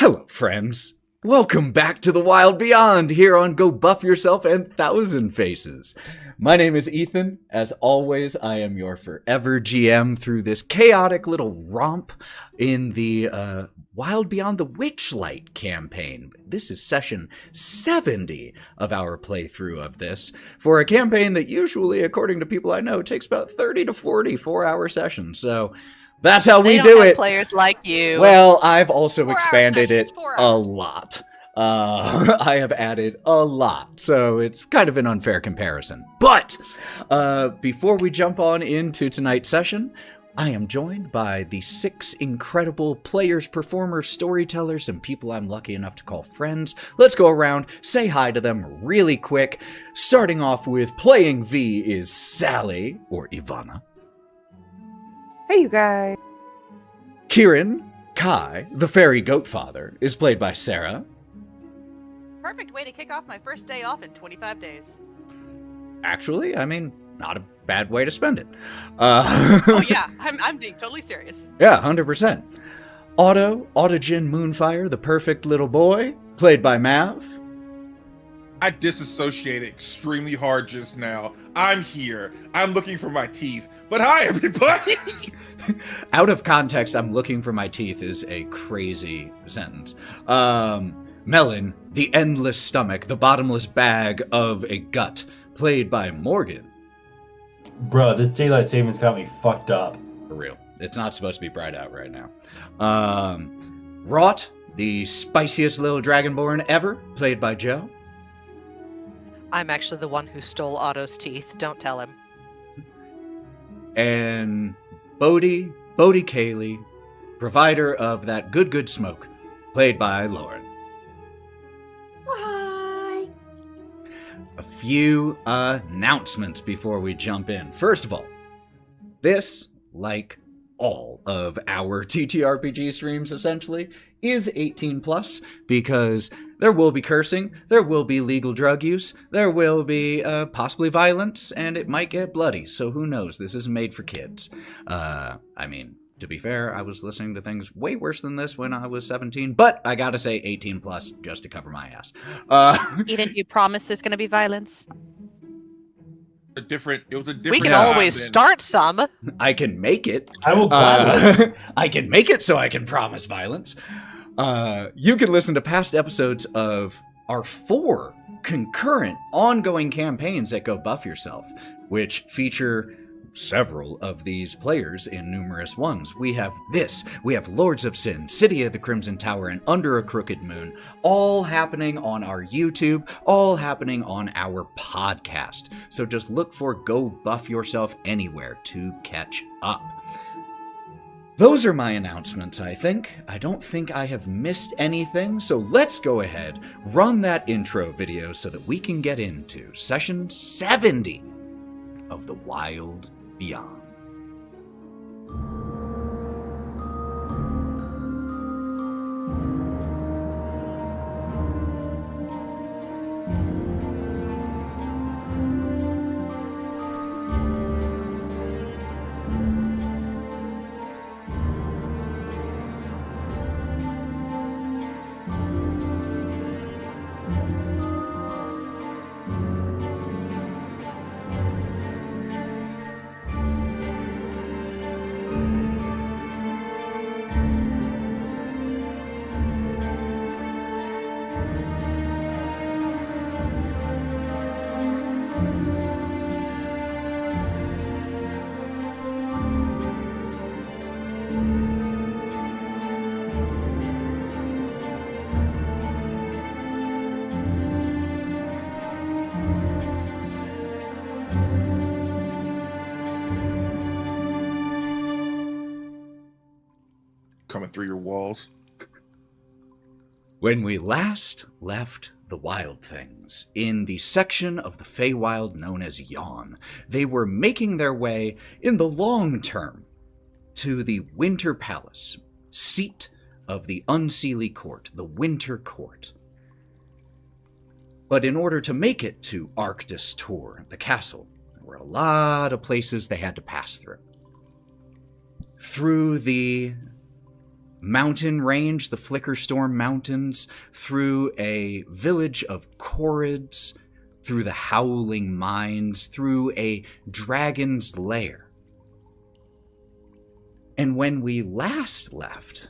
Hello, friends. Welcome back to the Wild Beyond here on Go Buff Yourself and Thousand Faces. My name is Ethan. As always, I am your forever GM through this chaotic little romp in the Wild Beyond the Witchlight campaign. This is session 70 of our playthrough of this, for a campaign that usually, according to people I know, takes about 30 to 40 4-hour sessions. So that's how we do it. Players like you. Well, I've also expanded it a lot. I have added a lot, so it's kind of an unfair comparison. But before we jump on into tonight's session, I am joined by the 6 incredible players, performers, storytellers, and people I'm lucky enough to call friends. Let's go around, say hi to them really quick. Starting off with playing V is Sally, or Ivonna. Hey, you guys. Kieren, Kai, the fairy goat father, is played by Sarah. Perfect way to kick off my first day off in 25 days. Actually, I mean, not a bad way to spend it. Oh yeah, I'm being totally serious. Yeah, 100%. Otto, Autogen Moonfire, the perfect little boy, played by Mav. I disassociated extremely hard just now. I'm here. I'm looking for my teeth. But hi, everybody! Out of context, I'm looking for my teeth is a crazy sentence. Melon, the endless stomach, the bottomless bag of a gut, played by Morgan. Bro, this daylight savings got me fucked up. For real. It's not supposed to be bright out right now. Wraught, the spiciest little dragonborn ever, played by Joe. I'm actually the one who stole Otto's teeth. Don't tell him. And Bodie Cayley, provider of that good smoke, played by Lauren. Hi. A few announcements before we jump in. First of all, this, like all of our TTRPG streams essentially, is 18 plus, because there will be cursing, there will be legal drug use, there will be possibly violence, and it might get bloody, so who knows? This isn't made for kids. I mean, to be fair, I was listening to things way worse than this when I was 17, but I gotta say 18 plus just to cover my ass. Ethan, you promise there's going to be violence? It was a different. We can always start some. I can make it. I will gladly. I can make it so I can promise violence. You can listen to past episodes of our 4 concurrent ongoing campaigns at Go Buff Yourself, which feature several of these players in numerous ones. We have Lords of Sin, City of the Crimson Tower, and Under a Crooked Moon, all happening on our YouTube, all happening on our podcast. So just look for Go Buff Yourself anywhere to catch up. Those are my announcements, I think. I don't think I have missed anything, so let's go ahead, run that intro video so that we can get into session 70 of the Wild Beyond. Coming through your walls. When we last left the Wild Things, in the section of the Feywild known as Yawn, they were making their way, in the long term, to the Winter Palace, seat of the Unseelie Court, the Winter Court. But in order to make it to Arctis Tor, the castle, there were a lot of places they had to pass through. Through the mountain range, the Flickerstorm Mountains, through a village of Corrids, through the Howling Mines, through a dragon's lair. And when we last left,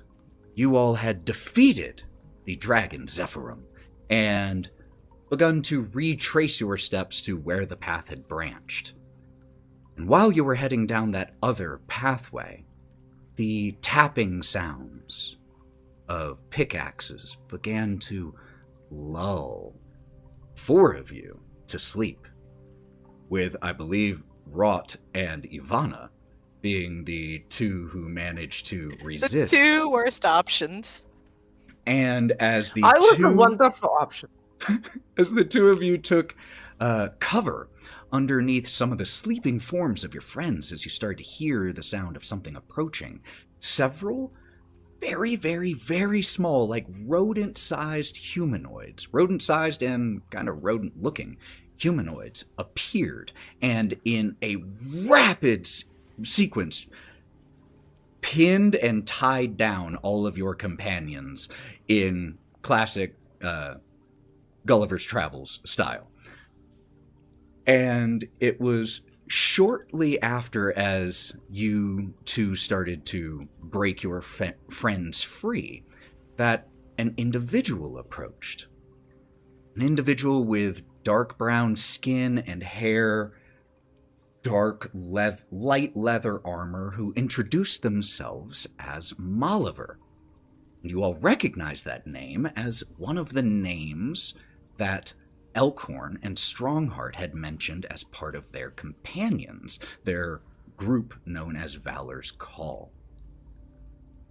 you all had defeated the dragon Zephyrum and begun to retrace your steps to where the path had branched. And while you were heading down that other pathway, the tapping sounds of pickaxes began to lull 4 of you to sleep, with, I believe, Wraught and Ivonna being the 2 who managed to resist. The 2 worst options. And as the I was two, a wonderful option. as the 2 of you took cover underneath some of the sleeping forms of your friends as you started to hear the sound of something approaching, several very, very, very small, like rodent-sized humanoids, rodent-sized and kind of rodent-looking humanoids appeared, and in a rapid sequence pinned and tied down all of your companions in classic Gulliver's Travels style. And it was shortly after, as you 2 started to break your friends free, that an individual approached. An individual with dark brown skin and hair, dark light leather armor, who introduced themselves as Molliver. And you all recognize that name as one of the names that Elkhorn and Strongheart had mentioned as part of their companions, their group known as Valor's Call.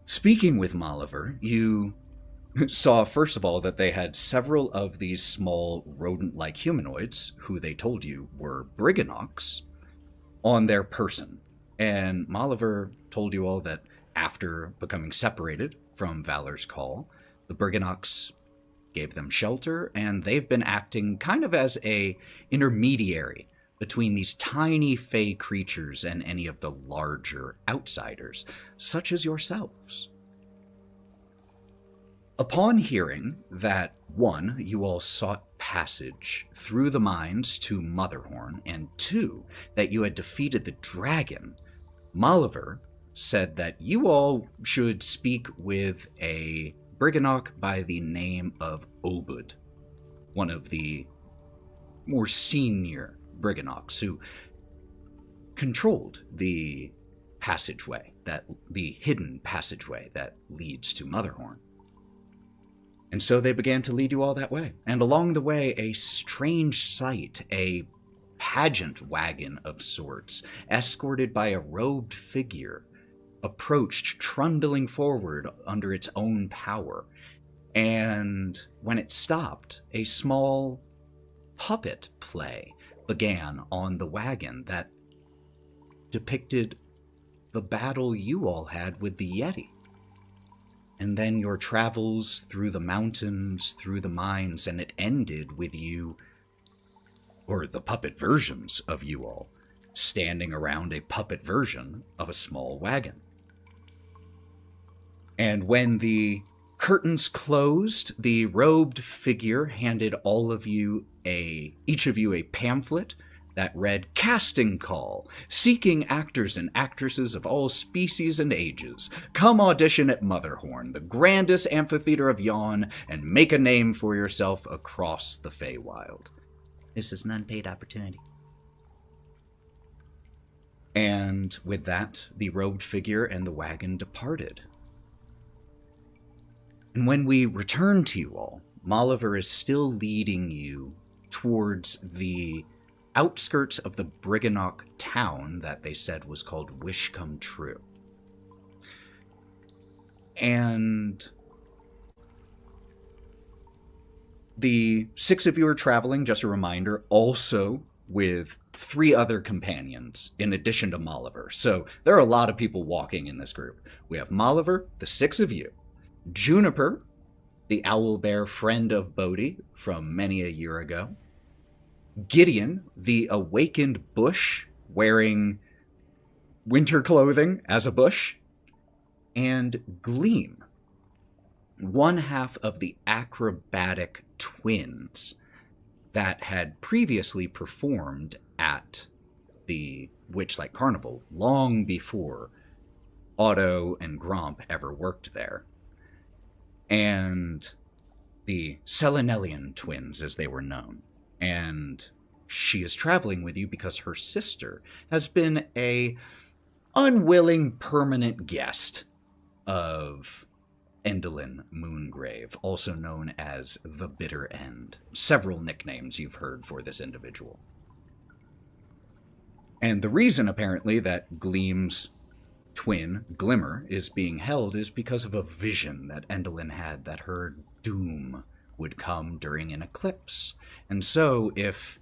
Speaking with Molliver, you saw, first of all, that they had several of these small rodent-like humanoids, who they told you were Briganox, on their person. And Molliver told you all that after becoming separated from Valor's Call, the Briganox gave them shelter, and they've been acting kind of as a intermediary between these tiny fey creatures and any of the larger outsiders, such as yourselves. Upon hearing that, 1, you all sought passage through the mines to Motherhorn, and 2, that you had defeated the dragon, Molliver said that you all should speak with a Briganock by the name of Obud, one of the more senior Briganocks who controlled the passageway, the hidden passageway that leads to Motherhorn. And so they began to lead you all that way. And along the way, a strange sight, a pageant wagon of sorts, escorted by a robed figure, approached, trundling forward under its own power. And when it stopped, a small puppet play began on the wagon that depicted the battle you all had with the Yeti. And then your travels through the mountains, through the mines, and it ended with you, or the puppet versions of you all, standing around a puppet version of a small wagon. And when the curtains closed, the robed figure handed each of you a pamphlet that read, "Casting Call, seeking actors and actresses of all species and ages. Come audition at Motherhorn, the grandest amphitheater of Yon, and make a name for yourself across the Feywild. This is an unpaid opportunity." And with that, the robed figure and the wagon departed. And when we return to you all, Molliver is still leading you towards the outskirts of the Briganock town that they said was called Wish Come True. And the 6 of you are traveling, just a reminder, also with 3 other companions in addition to Molliver. So there are a lot of people walking in this group. We have Molliver, the 6 of you, Juniper, the owlbear friend of Bodie from many a year ago, Gideon, the awakened bush wearing winter clothing as a bush, and Gleam, one half of the acrobatic twins that had previously performed at the Witchlight Carnival long before Otto and Gromp ever worked there. And the Selenelian twins, as they were known. And she is traveling with you because her sister has been a unwilling permanent guest of Endolin Moongrave, also known as the Bitter End. Several nicknames you've heard for this individual. And the reason, apparently, that Gleam's twin, Glimmer, is being held is because of a vision that Endolin had that her doom would come during an eclipse. And so, if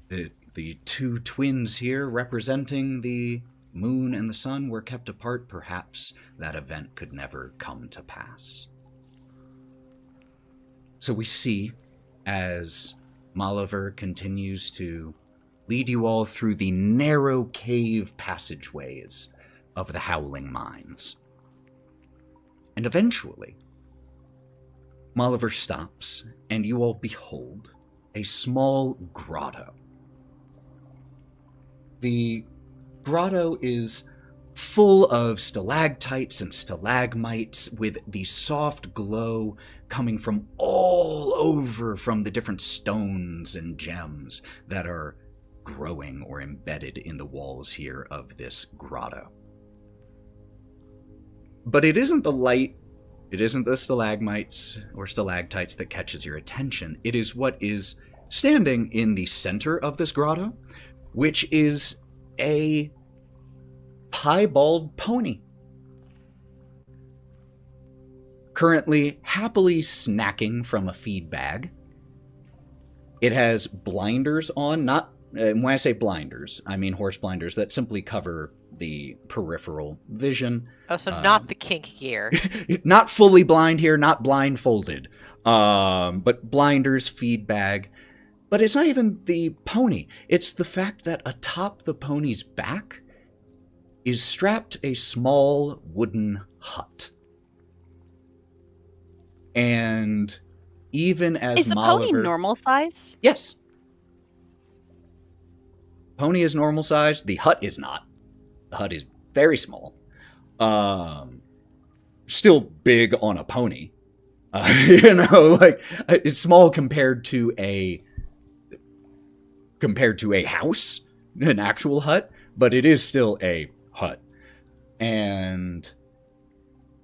the two twins here representing the moon and the sun were kept apart, perhaps that event could never come to pass. So we see, as Moliver continues to lead you all through the narrow cave passageways of the Howling Mines. And eventually, Moliver stops, and you all behold a small grotto. The grotto is full of stalactites and stalagmites with the soft glow coming from all over from the different stones and gems that are growing or embedded in the walls here of this grotto. But it isn't the light, it isn't the stalagmites or stalactites that catches your attention. It is what is standing in the center of this grotto, which is a piebald pony. Currently happily snacking from a feed bag. It has blinders on, when I say blinders, I mean horse blinders that simply cover the peripheral vision. Oh, so not the kink gear. Not fully blind here, not blindfolded. But blinders, feed bag. But it's not even the pony. It's the fact that atop the pony's back is strapped a small wooden hut. And even as Is the pony normal size? Yes. Pony is normal size. The hut is not. The hut is very small. Still big on a pony. It's small compared to a house, an actual hut, but it is still a hut. And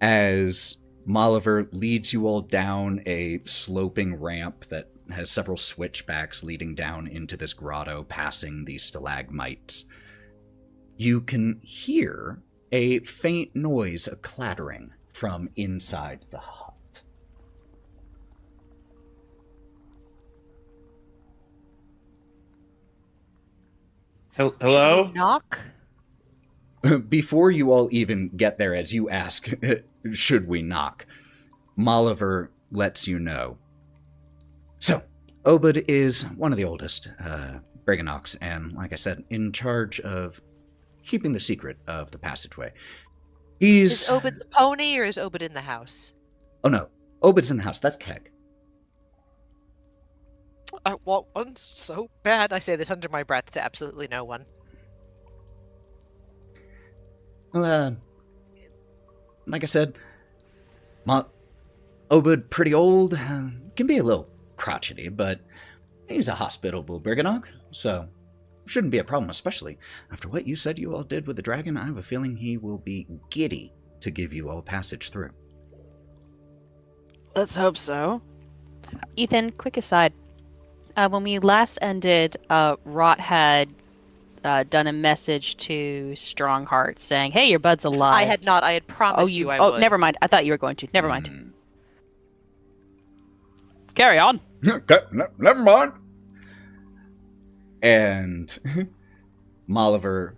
as Moliver leads you all down a sloping ramp that has several switchbacks leading down into this grotto, passing these stalagmites, you can hear a faint noise, a clattering from inside the hut. Hello? Should we knock? Before you all even get there, as you ask, should we knock, Moliver lets you know. So, Obed is one of the oldest Briganox, and like I said, in charge of keeping the secret of the passageway. Is Obed the pony, or is Obed in the house? Oh no, Obed's in the house. That's Keg. I want one so bad. I say this under my breath to absolutely no one. Well, like I said, Obed pretty old, can be a little crotchety, but he's a hospitable Briganock, so shouldn't be a problem, especially after what you said you all did with the dragon. I have a feeling he will be giddy to give you all passage through. Let's hope so. Ethan, quick aside. When we last ended, Wraught had done a message to Strongheart saying, "Hey, your bud's alive." I had not. I had promised you I would. Oh, never mind. I thought you were going to. Never mind. Carry on. Never mind. And Moliver,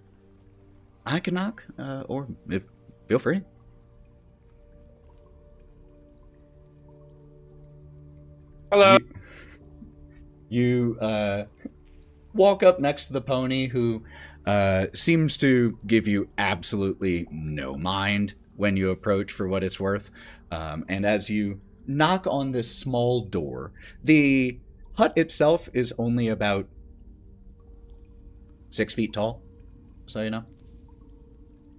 I can knock, or feel free. Hello? You walk up next to the pony, who seems to give you absolutely no mind when you approach for what it's worth. And as you knock on this small door, the hut itself is only about 6 feet tall, so you know.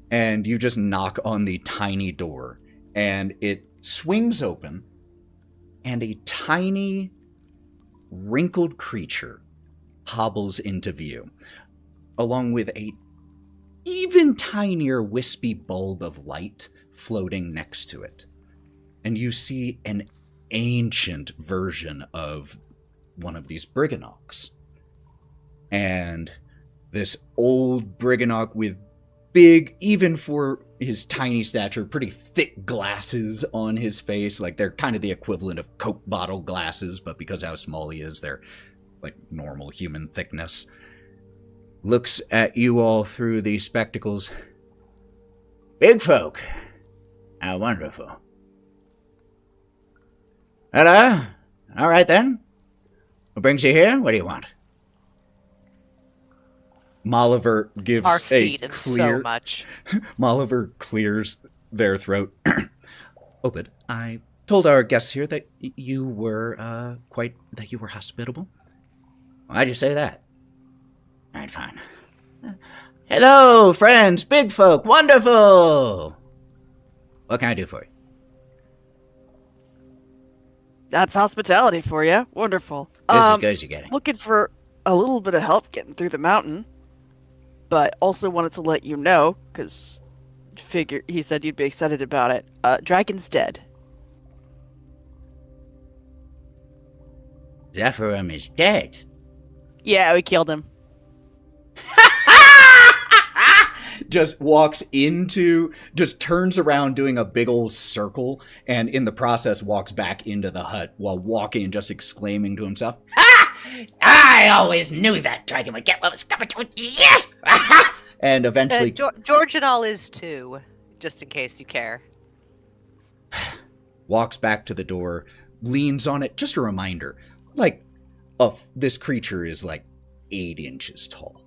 And you just knock on the tiny door, and it swings open, and a tiny, wrinkled creature hobbles into view, along with a even tinier wispy bulb of light floating next to it. And you see an ancient version of one of these Briganocks. And this old Briganock with big, even for his tiny stature, pretty thick glasses on his face. Like, they're kind of the equivalent of Coke bottle glasses, but because of how small he is, they're like normal human thickness. Looks at you all through these spectacles. Big folk. How wonderful. Hello? All right then. What brings you here? What do you want? Molliver gives Our a feet and clear... so much. Molliver clears their throat. Obed, I told our guests here that you were that you were hospitable. Why'd you say that? All right, fine. Hello, friends, big folk, wonderful. What can I do for you? That's hospitality for you. Wonderful. This is as good as you're getting. Looking for a little bit of help getting through the mountain, but also wanted to let you know, because he said you'd be excited about it. Dragon's dead. Zephyrum is dead. Yeah, we killed him. Just turns around doing a big old circle, and in the process walks back into the hut while walking and just exclaiming to himself, "Ha! I always knew that dragon would get what was coming to it. Yes! And eventually... George and all is too, just in case you care. Walks back to the door, leans on it. Just a reminder, this creature is 8 inches tall.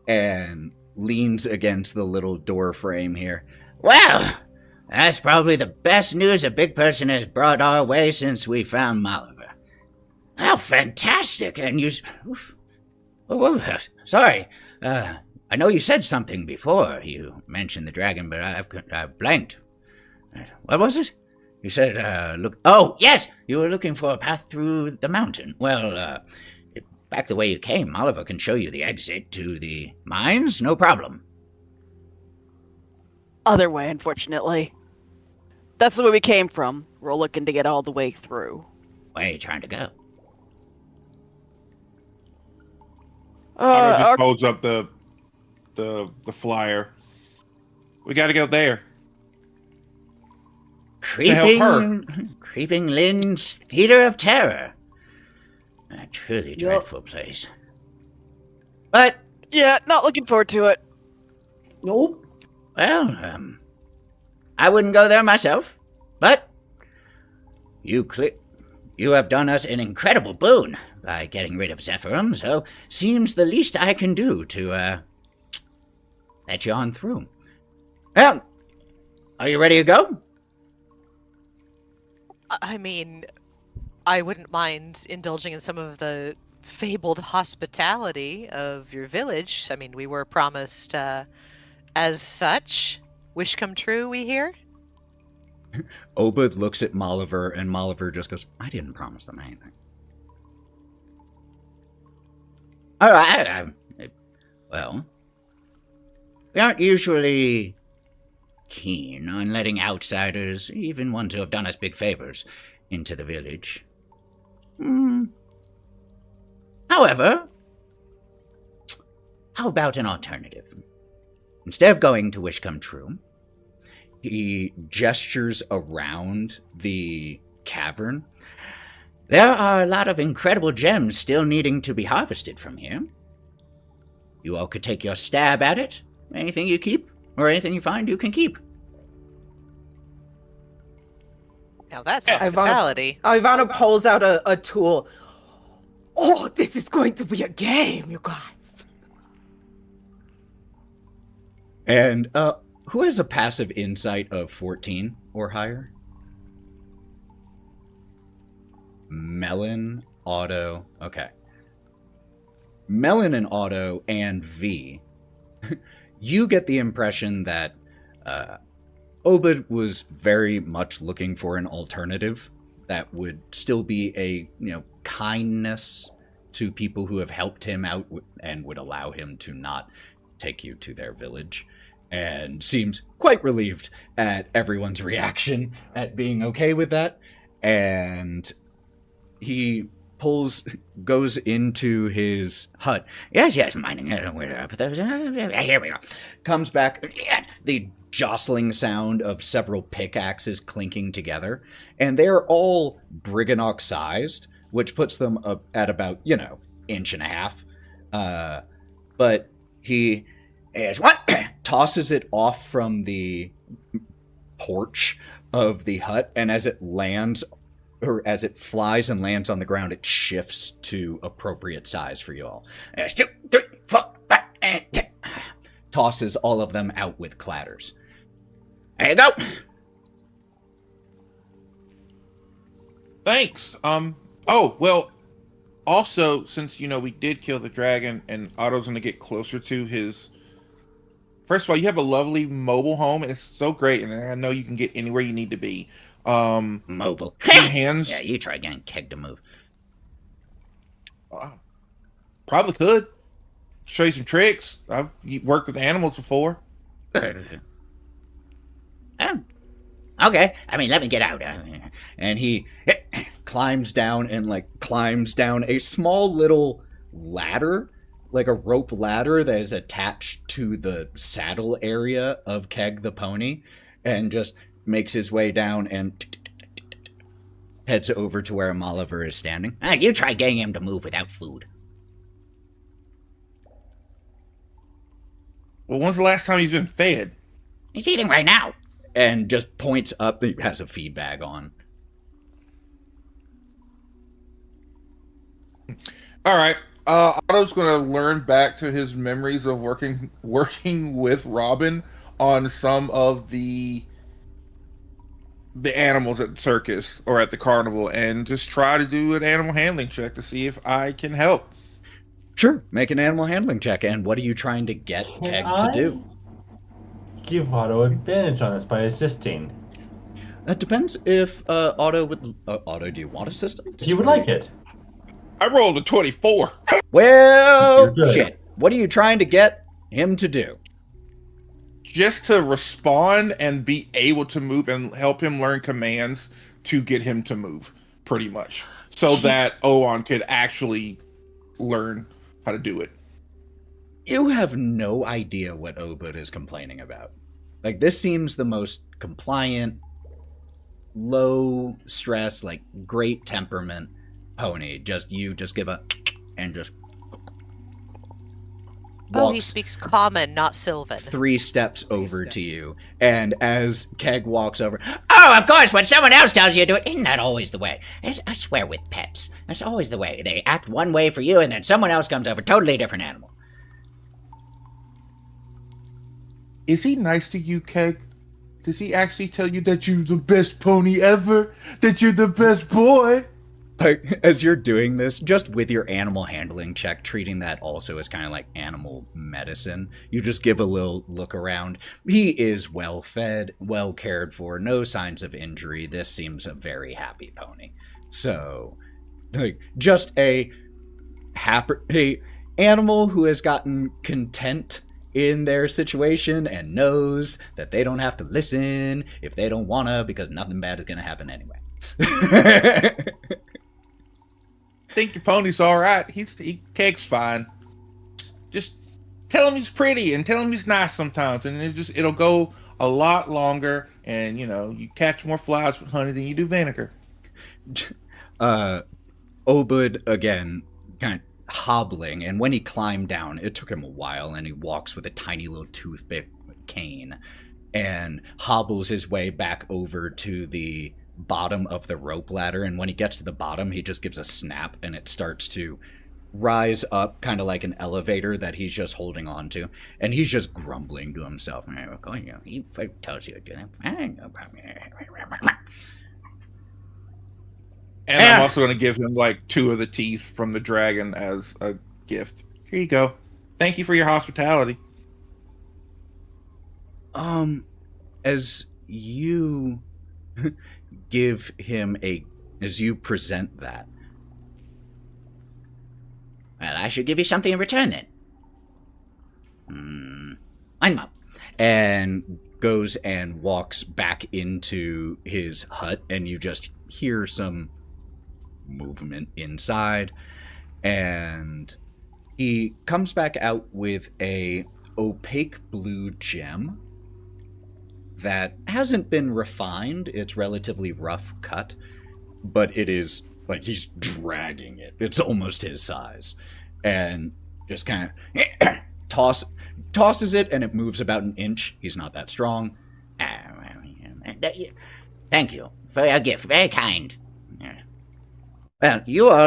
And leans against the little door frame here. Well, that's probably the best news a big person has brought our way since we found Molliver. How fantastic! And you... sorry, I know you said something before. You mentioned the dragon, but I've blanked. What was it? You said, look... Oh, yes! You were looking for a path through the mountain. Well, back the way you came. Oliver can show you the exit to the mines. No problem. Other way, unfortunately. That's the way we came from. We're looking to get all the way through. Where are you trying to go? Otto just holds up the flyer. We got to go there. Creeping Lynn's Theater of Terror. A truly dreadful place. But... Yeah, not looking forward to it. Nope. Well, I wouldn't go there myself. But... You have done us an incredible boon by getting rid of Zephyrum, so seems the least I can do to, let you on through. Well, are you ready to go? I mean, I wouldn't mind indulging in some of the fabled hospitality of your village. I mean, we were promised, as such. Wish come true, we hear? Obed looks at Molliver, and Molliver just goes, I didn't promise them anything. All right, well, we aren't usually keen on letting outsiders, even ones who have done us big favors, into the village. However, how about an alternative? Instead of going to Wish Come True, he gestures around the cavern. There are a lot of incredible gems still needing to be harvested from here. You all could take your stab at it. Anything you keep, or anything you find, you can keep. Now that's hospitality. Ivonna pulls out a tool. Oh, this is going to be a game, you guys. And Who has a passive insight of 14 or higher? Melon, Otto. Okay. Melon and Otto and V. You get the impression that Obed was very much looking for an alternative that would still be a, kindness to people who have helped him out and would allow him to not take you to their village, and seems quite relieved at everyone's reaction at being okay with that. And he goes into his hut. Yes, mining. Here we go. Comes back. The jostling sound of several pickaxes clinking together, and they're all Briganock sized, which puts them up at about, inch and a half. But he tosses it off from the porch of the hut, and as it lands, or as it flies and lands on the ground, it shifts to appropriate size for you all. 2, 3, 4, 5, and 10. Tosses all of them out with clatters. There you go. Thanks. Oh, well, also, since, we did kill the dragon and Otto's going to get closer to his... First of all, you have a lovely mobile home, and it's so great, and I know you can get anywhere you need to be. Mobile. Hands. Yeah, you try getting Keg to move. Probably could. Show you some tricks. I've worked with animals before. Okay, let me get out. And he climbs down a small little ladder, like a rope ladder that is attached to the saddle area of Keg the pony, and just makes his way down and heads over to where Moliver is standing. You try getting him to move without food. Well, when's the last time he's been fed? He's eating right now. And just points up. He has a feed bag on. All right. Otto's going to learn back to his memories of working with Robin on some of the animals at the circus or at the carnival, and just try to do an animal handling check to see if I can help. Sure, make an animal handling check. And what are you trying to get Keg to do? Give Otto advantage on this by assisting. That depends if Otto would... Otto, do you want assistance? He would like it. I rolled a 24. Well, shit. What are you trying to get him to do? Just to respond and be able to move and help him learn commands to get him to move, pretty much. So that Owen could actually learn how to do it. You have no idea what Obud is complaining about. This seems the most compliant, low stress, great temperament pony. Just give a and just Oh, he speaks common, not Sylvan. 3 steps over to you, and as Keg walks over, oh, of course, when someone else tells you to do it, isn't that always the way? I swear with pets, that's always the way. They act one way for you, and then someone else comes over, totally different animal. Is he nice to you, Keg? Does he actually tell you that you're the best pony ever? That you're the best boy? As you're doing this, just with your animal handling check, treating that also as kind of like animal medicine, you just give a little look around. He is well fed, well cared for, no signs of injury. This seems a very happy pony. So, just a animal who has gotten content in their situation and knows that they don't have to listen if they don't wanna, because nothing bad is gonna happen anyway. Think your pony's all right. Keg's fine. Just tell him he's pretty and tell him he's nice sometimes, and it'll go a lot longer. And you catch more flies with honey than you do vinegar. Obud again, kind of hobbling, and when he climbed down, it took him a while, and he walks with a tiny little toothpick cane, and hobbles his way back over to the bottom of the rope ladder, and when he gets to the bottom, he just gives a snap, and it starts to rise up, kind of like an elevator that he's just holding on to, and he's just grumbling to himself. He tells you to do that. No problem. And I'm also going to give him like 2 of the teeth from the dragon as a gift. Here you go. Thank you for your hospitality. As you give him as you present that, well, I should give you something in return then. I know. And goes and walks back into his hut, and you just hear some movement inside, and he comes back out with a opaque blue gem that hasn't been refined. It's relatively rough cut, but it is like he's dragging it. It's almost his size, and just kind of tosses it, and it moves about an inch. He's not that strong. Thank you for your gift. Very kind. Well, you all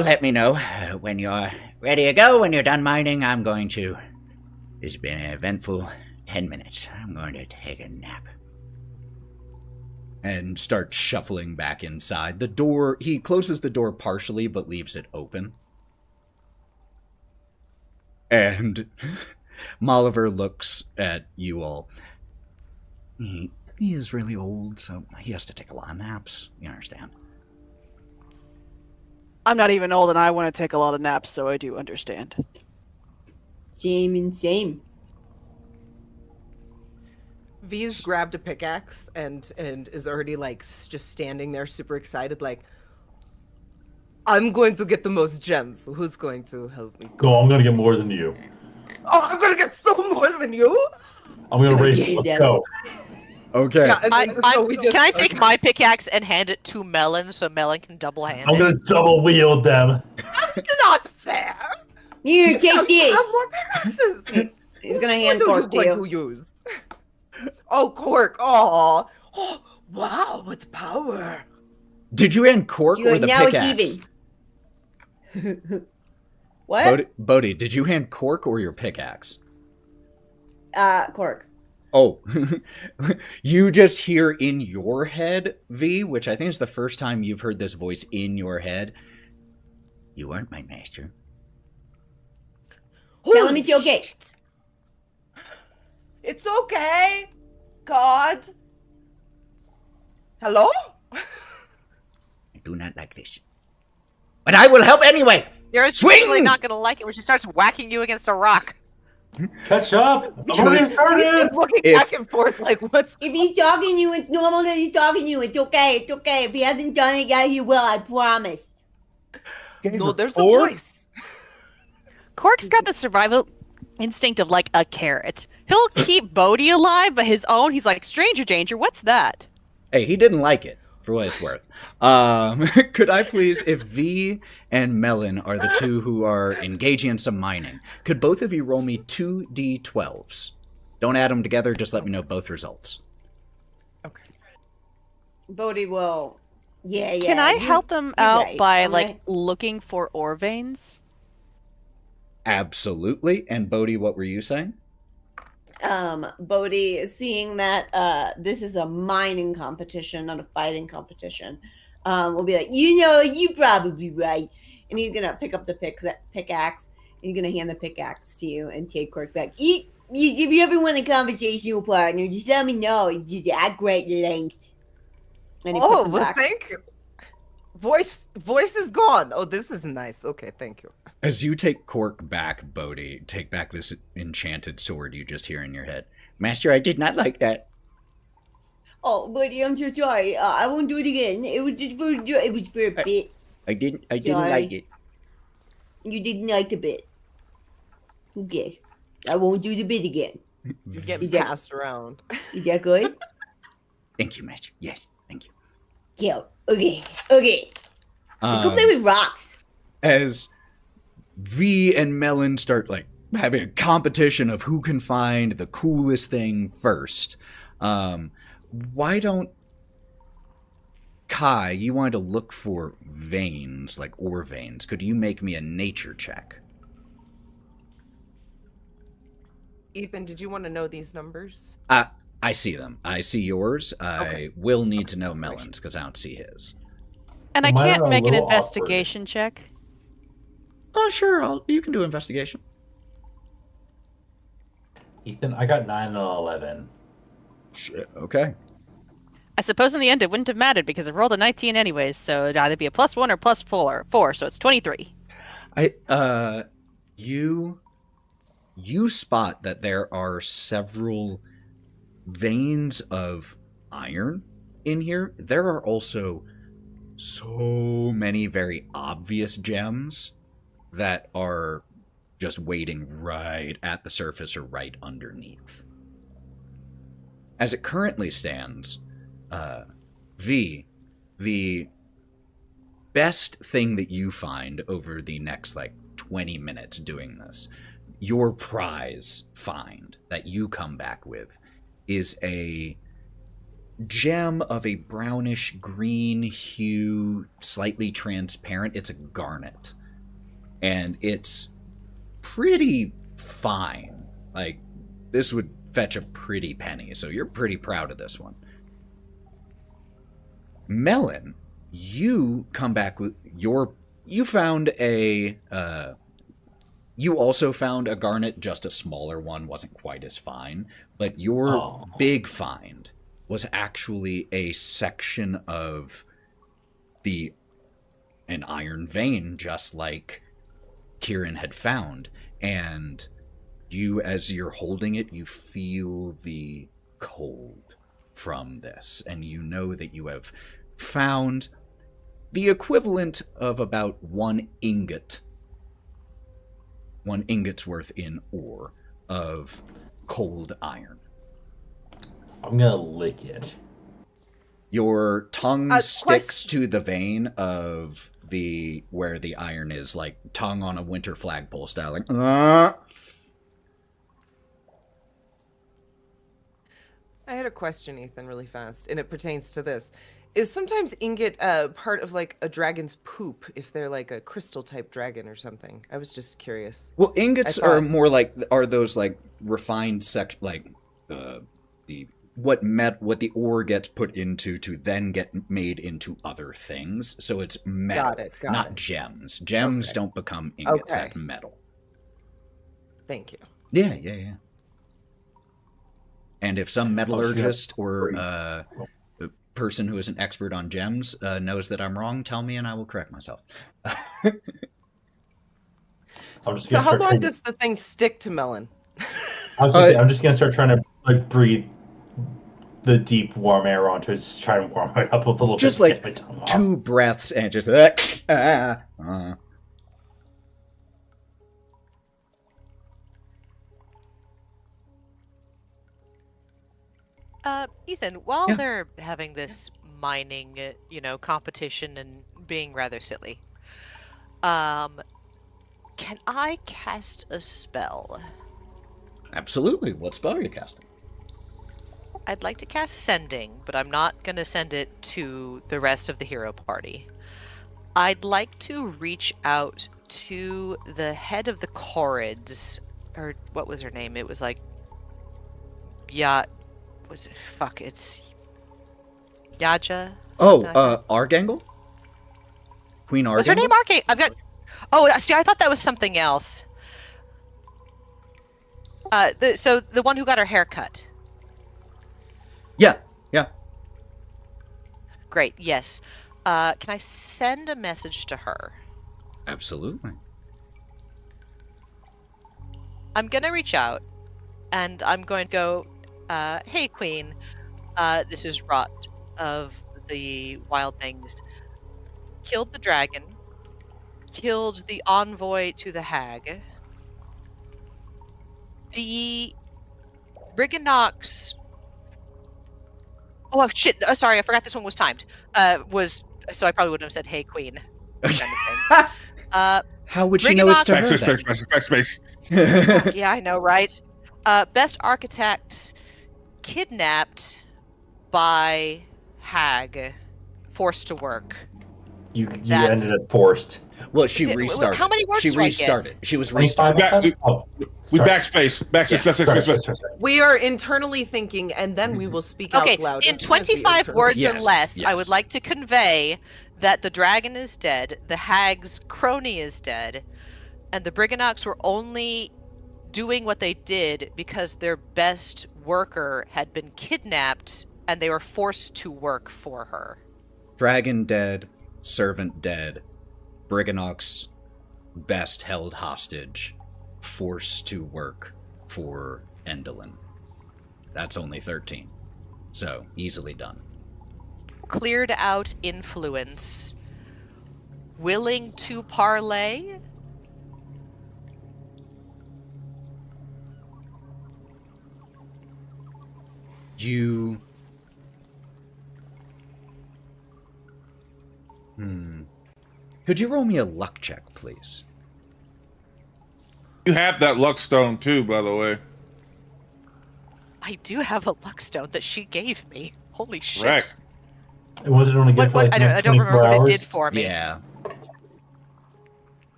let me know when you're ready to go. When you're done mining, I'm going to... It's been an eventful 10 minutes. I'm going to take a nap. And starts shuffling back inside. The door... He closes the door partially, but leaves it open. And Molliver looks at you all. He is really old, so he has to take a lot of naps. You understand? I'm not even old, and I want to take a lot of naps, so I do understand. Same and same. V's grabbed a pickaxe and is already like just standing there super excited, like, I'm going to get the most gems. Who's going to help me? Go, I'm gonna get more than you. Oh, I'm gonna get so more than you. I'm gonna race you. Let's go. Okay. Yeah, and so we just, can I take my pickaxe and hand it to Melon so Melon can double hand I'm it? gonna double wield them. That's not fair. You take this. Have more pickaxes. He's gonna hand Cork to you. Use? Oh, Cork. Oh, wow, what power. Did you end Cork or the now pickaxe? it's even. What? Bodie, did you hand Cork or your pickaxe? Cork. Oh, you just hear in your head, V, which I think is the first time you've heard this voice in your head. You aren't my master. Tell him it's okay. It's okay. God. Hello? I do not like this. But I will help anyway! You're especially not gonna like it when she starts whacking you against a rock. Catch up! I'm already started! Looking back and forth like, what's... If he's talking to you, it's normal that he's talking to you. It's okay. It's okay. If he hasn't done it yet, he will. I promise. No, there's a voice. Cork's got the survival instinct of like a carrot. He'll keep Bodie alive, but his own, he's like, stranger danger, what's that? Hey, he didn't like it, for what it's worth. Could I please, if V and Melon are the two who are engaging in some mining, could both of you roll me 2d12s? Don't add them together, just let me know both results. Okay. Bodie will. Yeah. Can I help them out right. by I'm like looking for ore veins? Absolutely. And Bodie, what were you saying? Bodie, seeing that this is a mining competition, not a fighting competition, will be like, you're probably right. And he's gonna pick up the pickaxe, and he's gonna hand the pickaxe to you and take Cork back. If you ever want a conversational partner, just let me know. It's just at great length. And he puts him back. Thank you. Voice is gone. Oh, this is nice. Okay, thank you. As you take Cork back, Bodie, take back this enchanted sword you just hear in your head. Master, I did not like that. Oh, Bodie, I'm so sorry. I won't do it again. It was just it was for a bit. I didn't Sorry. like it. You didn't like the bit. Okay. I won't do the bit again. You're getting Is that- passed around. Is that good? Thank you, Master. Yes, thank you. Yeah. Okay. Go play with rocks. As V and Melon start like having a competition of who can find the coolest thing first, why don't Kai, you wanted to look for veins, like ore veins. Could you make me a nature check? Ethan, did you want to know these numbers? I see them. I see yours. I will need to know Melon's because I don't see his. And I Mine can't are a make an little investigation check. Oh, sure. You can do investigation. Ethan, I got 9 and 11. Shit. Okay. I suppose in the end it wouldn't have mattered because I rolled a 19 anyways, so it'd either be a +1 or +4, so it's 23. You spot that there are several veins of iron in here. There are also so many very obvious gems that are just waiting right at the surface or right underneath. As it currently stands, V, the best thing that you find over the next, 20 minutes doing this, your prize find that you come back with is a gem of a brownish green hue, slightly transparent. It's a garnet. And it's pretty fine. This would fetch a pretty penny, so you're pretty proud of this one. Melon, you come back with you found a you also found a garnet, just a smaller one, wasn't quite as fine, but your big find was actually a section of an iron vein, just like Kieren had found, and you, as you're holding it, you feel the cold from this, and you know that you have found the equivalent of about one ingot's worth in ore of cold iron. I'm gonna lick it. Your tongue sticks to the vein of where the iron is, like tongue on a winter flagpole style, like I had a question, Ethan, really fast, and it pertains to this. Is sometimes ingot part of a dragon's poop if they're a crystal type dragon or something? I was just curious. Well, ingots are more are those refined what the ore gets put into to then get made into other things. So it's metal, not gems. Gems don't become ingots, that's metal. Thank you. Yeah. And if some metallurgist or person who is an expert on gems knows that I'm wrong, tell me and I will correct myself. So how long does the thing stick to Melon? I was gonna say, I'm just gonna start trying to breathe the deep warm air onto it, just try to warm it up with a little just bit. Just get my tongue 2 breaths and just Ethan, while they're having this mining, competition and being rather silly, can I cast a spell? Absolutely. What spell are you casting? I'd like to cast Sending, but I'm not going to send it to the rest of the hero party. I'd like to reach out to the head of the Corrids, or what was her name? It was it's Yaja? Argangle? Queen Argangle? Was her name Argangle? I thought that was something else. The one who got her hair cut. Yeah. Great, yes. Can I send a message to her? Absolutely. I'm going to reach out, and I'm going to go, hey, Queen, this is Wraught of the Wild Things. Killed the dragon, killed the envoy to the hag. The Briganox... Oh, shit, sorry, I forgot this one was timed. So I probably wouldn't have said, hey, Queen. Kind of thing. How would she know it's to her? Backspace. Yeah, I know, right? Best architect kidnapped by hag forced to work. You That's- ended up forced. Well, she Did- restarted. how many words She do I get? restarted. She was 25 restarted. We sorry. backspace. Sorry. We are internally thinking, and then we will speak Okay, out loud. in as soon as we 25 internally- words or Yes, less, I yes. would like to convey that the dragon is dead, the hag's crony is dead, and the Briganox were only doing what they did because their best worker had been kidnapped and they were forced to work for her. Dragon dead, servant dead, Briganox best held hostage, forced to work for Endelin. That's only 13. So, easily done. Cleared out influence. Willing to parlay? You... Could you roll me a luck check, please? You have that luck stone too, by the way. I do have a luck stone that she gave me. Holy shit. Correct. It wasn't only good for like I the don't, next I don't remember 24 what it hours? did for me. Yeah.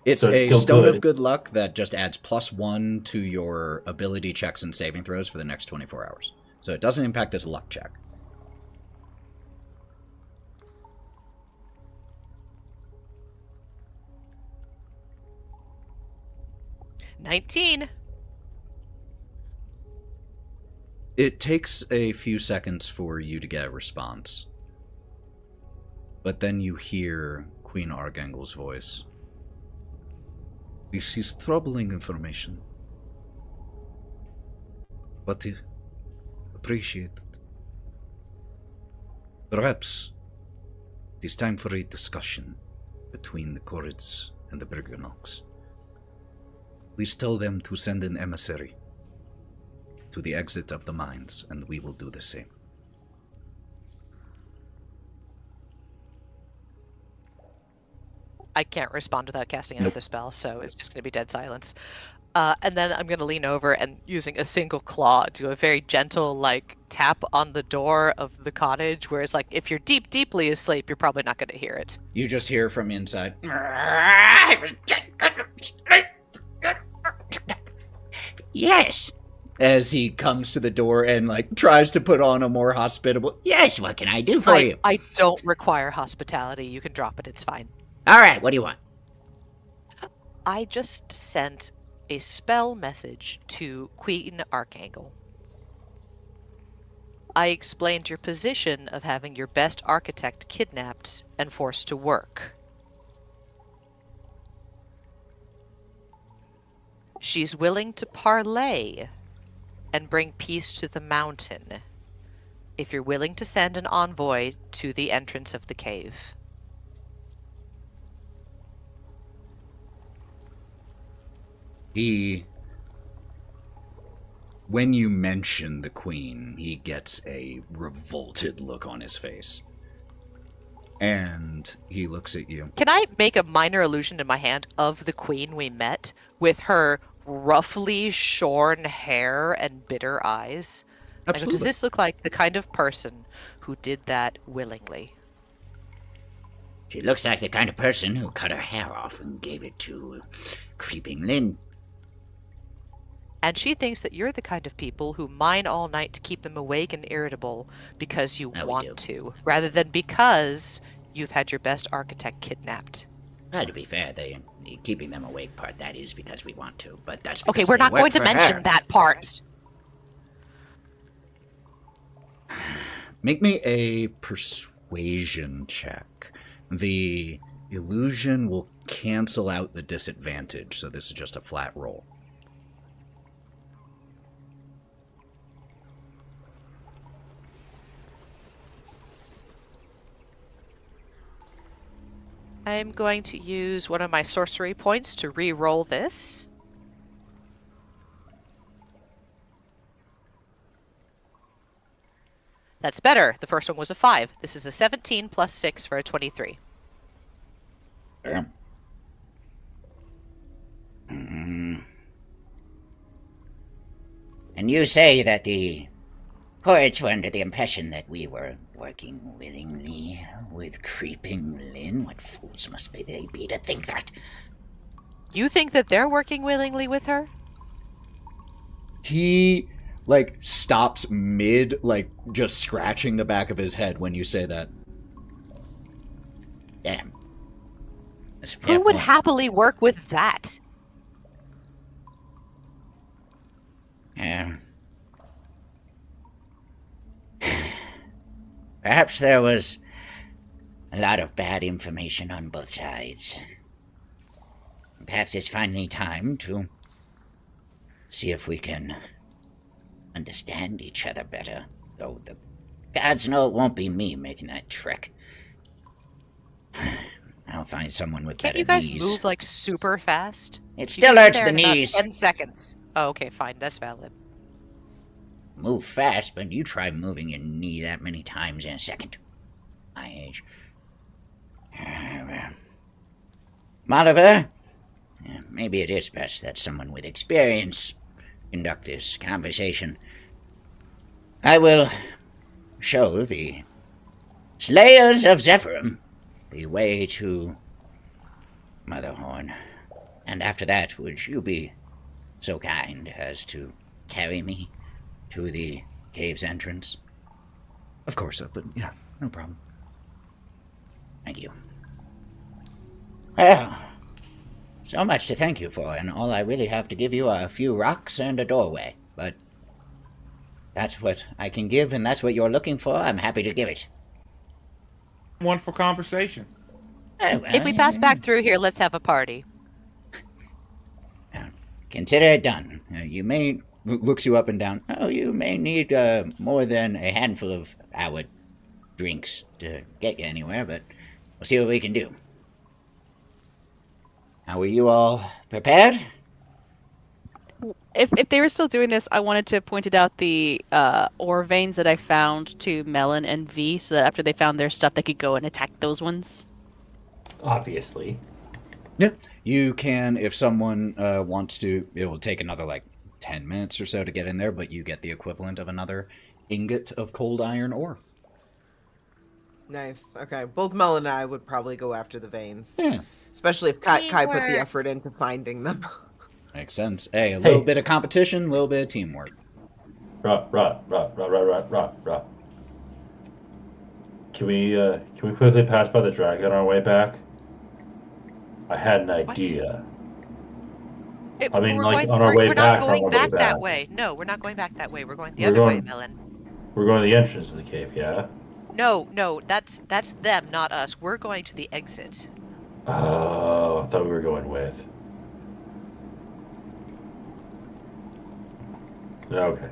It's So it's a still stone good. of good luck that just adds +1 to your ability checks and saving throws for the next 24 hours. So it doesn't impact its luck check. $19. It takes a few seconds for you to get a response. But then you hear Queen Argangel's voice. This is troubling information. But appreciate it. Perhaps it is time for a discussion between the Corrids and the Briganox. Please tell them to send an emissary to the exit of the mines, and we will do the same. I can't respond without casting another spell, so it's just going to be dead silence. And then I'm going to lean over and, using a single claw, do a very gentle, like, tap on the door of the cottage, whereas, like, if you're deeply asleep, you're probably not going to hear it. You just hear from inside. Yes. As he comes to the door and, like, tries to put on a more hospitable... Yes, what can I do for you? I don't require hospitality. You can drop it. It's fine. All right, what do you want? I just sent a spell message to Queen Archangel. I explained your position of having your best architect kidnapped and forced to work. She's willing to parlay and bring peace to the mountain if you're willing to send an envoy to the entrance of the cave. When you mention the queen, he gets a revolted look on his face. And he looks at you. Can I make a minor illusion in my hand of the queen we met with her roughly shorn hair and bitter eyes? Like, Absolutely. does this look like the kind of person who did that willingly? She looks like the kind of person who cut her hair off and gave it to Creeping Lynn. And she thinks that you're the kind of people who mine all night to keep them awake and irritable because you Oh, we do. want to, rather than because you've had your best architect kidnapped. Well, to be fair, the keeping them awake part, that is because we want to, but that's because Okay, we're they not work going to for mention her. that part. Make me a persuasion check. The illusion will cancel out the disadvantage, so this is just a flat roll. I'm going to use one of my sorcery points to re-roll this. That's better. The first one was a 5. This is a 17 plus 6 for a 23. Mm. And you say that the courts were under the impression that we were working willingly with Creeping Lynn. What fools must they be to think that? You think that they're working willingly with her? He, like, stops mid, like, just scratching the back of his head when you say that. Damn. That's a fair Who would point. happily work with that? Perhaps there was a lot of bad information on both sides. Perhaps it's finally time to see if we can understand each other better. Though the gods know it won't be me making that trek. I'll find someone with Can't better you guys knees. move like super fast? It You still can be hurts there the in about knees. 10 seconds. Oh, okay, fine. That's valid. Move fast, but you try moving your knee that many times in a second. My age. Oliver, maybe it is best that someone with experience conduct this conversation. I will show the Slayers of Zephyrum the way to Motherhorn. And after that, would you be so kind as to carry me to the cave's entrance? Of course, but yeah, no problem. Thank you. Well, so much to thank you for, and all I really have to give you are a few rocks and a doorway. But that's what I can give, and that's what you're looking for. I'm happy to give it. Wonderful conversation. Oh, well, If we pass back through here, let's have a party. consider it done. You may... Looks you up and down. Oh, you may need more than a handful of our drinks to get you anywhere, but we'll see what we can do. How are you all prepared? If they were still doing this, I wanted to point it out the ore veins that I found to Melon and V, so that after they found their stuff, they could go and attack those ones. Obviously. Yeah, you can, if someone wants to, it will take another, like, 10 minutes or so to get in there, but you get the equivalent of another ingot of cold iron ore. Nice. Okay. Both Mel and I would probably go after the veins. Yeah, Especially if Kai put the Teamwork. effort into finding them. makes sense. Hey, a little bit of competition, a little bit of teamwork. Rot. Can we quickly pass by the dragon on our way back? I had an idea. I mean, like, on our way we're back, not on our going way back that back. way. No, we're not going back that way. We're going the We're other way, going- Melon. We're going to the entrance of the cave, yeah? No, that's them, not us. We're going to the exit. Oh, I thought we were going with. Okay.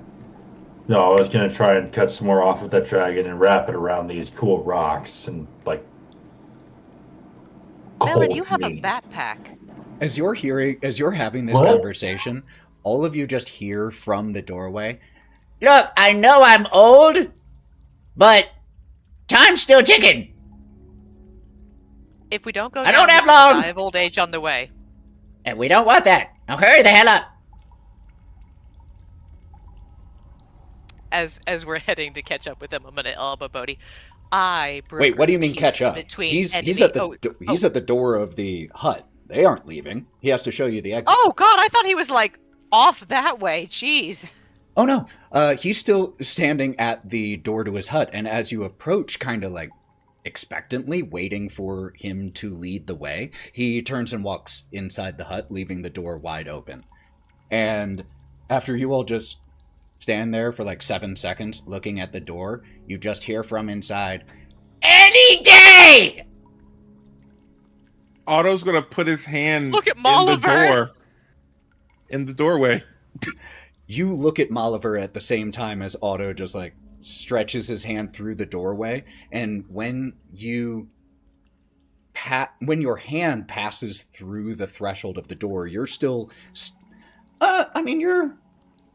No, I was going to try and cut some more off of that dragon and wrap it around these cool rocks and, like... Melon, cold you have a meat. backpack. As you're having this What? conversation, all of you just hear from the doorway, Look, I know I'm old, but time's still ticking. If we don't go I down, don't have he's gonna long. die of old age on the way. And we don't want that. Now hurry the hell up. As we're heading to catch up with him, I'm gonna elbow Bodie. I wait, what do you mean peace catch up? Between He's enemy- at the oh, he's at the door of the hut. They aren't leaving. He has to show you the exit. oh God, I thought he was like off that way. Jeez. Oh no, he's still standing at the door to his hut, and as you approach, kind of like expectantly, waiting for him to lead the way, he turns and walks inside the hut, leaving the door wide open. And after you all just stand there for like 7 seconds looking at the door, you just hear from inside, Any day! Otto's gonna put his hand Look at in the Molliver! door, in the doorway. you look at Molliver at the same time as Otto just like stretches his hand through the doorway, and when your hand passes through the threshold of the door, you're still you're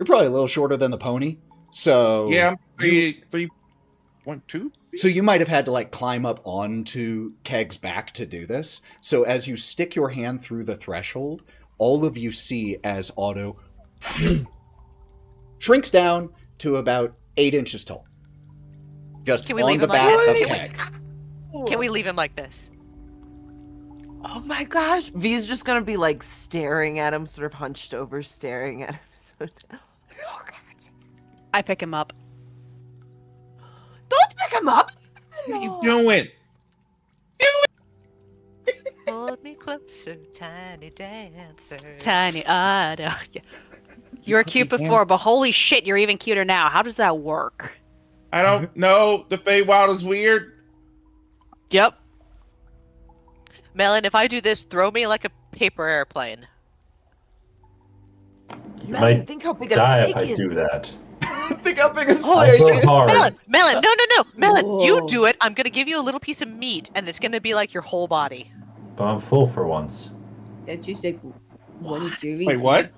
probably a little shorter than the pony, so Yeah, I'm 3.2. so you might have had to like climb up onto Keg's back to do this. So as you stick your hand through the threshold, all of you see as Otto shrinks down to about 8 inches tall. Just Can we on leave the him like back this? of Can Keg. Can we leave him like this? Oh my gosh. V's just gonna be like staring at him, sort of hunched over, staring at him. I pick him up. Don't pick him up! What are you doing? Hold me closer, tiny dancer. Tiny Otto. Yeah. You were cute before, but holy shit, you're even cuter now. How does that work? I don't know. The Feywild is weird. Yep. Melon, if I do this, throw me like a paper airplane. You Man, might think how big a die steak if I is. do that. Think how big a I'm snake so is. hard. Melon, no, Melon, you Whoa. do it. I'm gonna give you a little piece of meat, and it's gonna be like your whole body. But I'm full for once. That's just like one serving. Wait, what?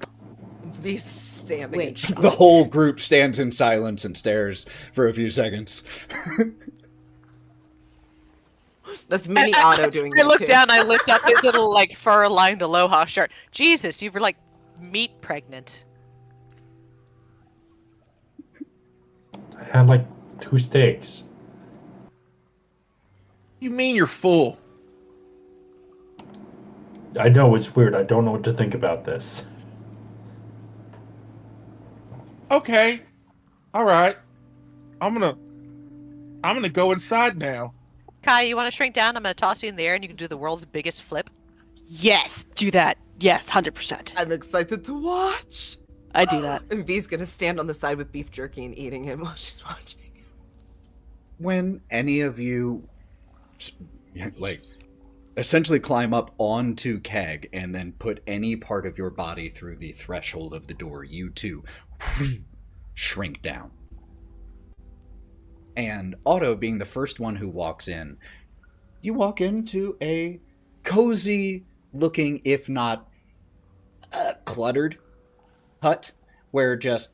V's standing. Wait. in shock. The whole group stands in silence and stares for a few seconds. That's mini Otto doing I it look too. down, I lift up his little like fur-lined aloha shirt. Jesus, you were like meat pregnant. I had like 2 steaks. You mean you're full? I know it's weird. I don't know what to think about this. Okay. All right. I'm gonna go inside now. Kai, you want to shrink down? I'm gonna toss you in the air, and you can do the world's biggest flip. Yes, do that. Yes, 100%. I'm excited to watch. I do that. And V's gonna stand on the side with beef jerky and eating it while she's watching. When any of you, like, essentially climb up onto Keg and then put any part of your body through the threshold of the door, you too shrink down. And Otto, being the first one who walks in, you walk into a cozy looking, if not cluttered, hut where just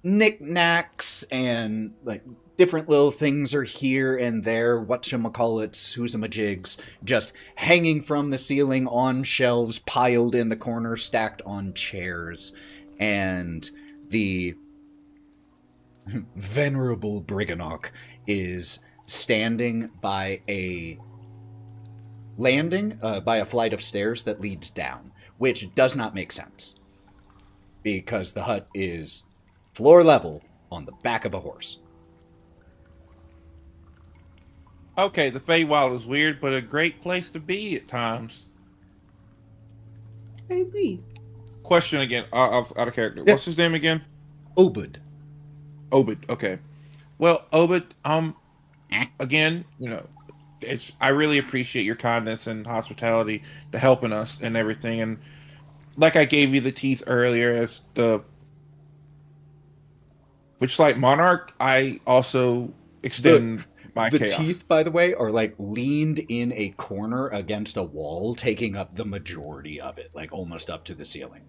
knickknacks and like different little things are here and there, whatchamacallits, who's-a-majigs, just hanging from the ceiling on shelves, piled in the corner, stacked on chairs. And the venerable Briganock is standing by a landing, by a flight of stairs that leads down, which does not make sense, because the hut is floor level on the back of a horse. Okay, the Feywild is weird, but a great place to be at times. I agree. Question again, out of character. Yeah. What's his name again? Obed. Obed. Okay. Well, Obed, Eh? again, I really appreciate your kindness and hospitality to helping us and everything. And like I gave you the teeth earlier as the Witchlight Monarch, I also extend my The chaos. teeth, by the way, are like leaned in a corner against a wall, taking up the majority of it, like almost up to the ceiling.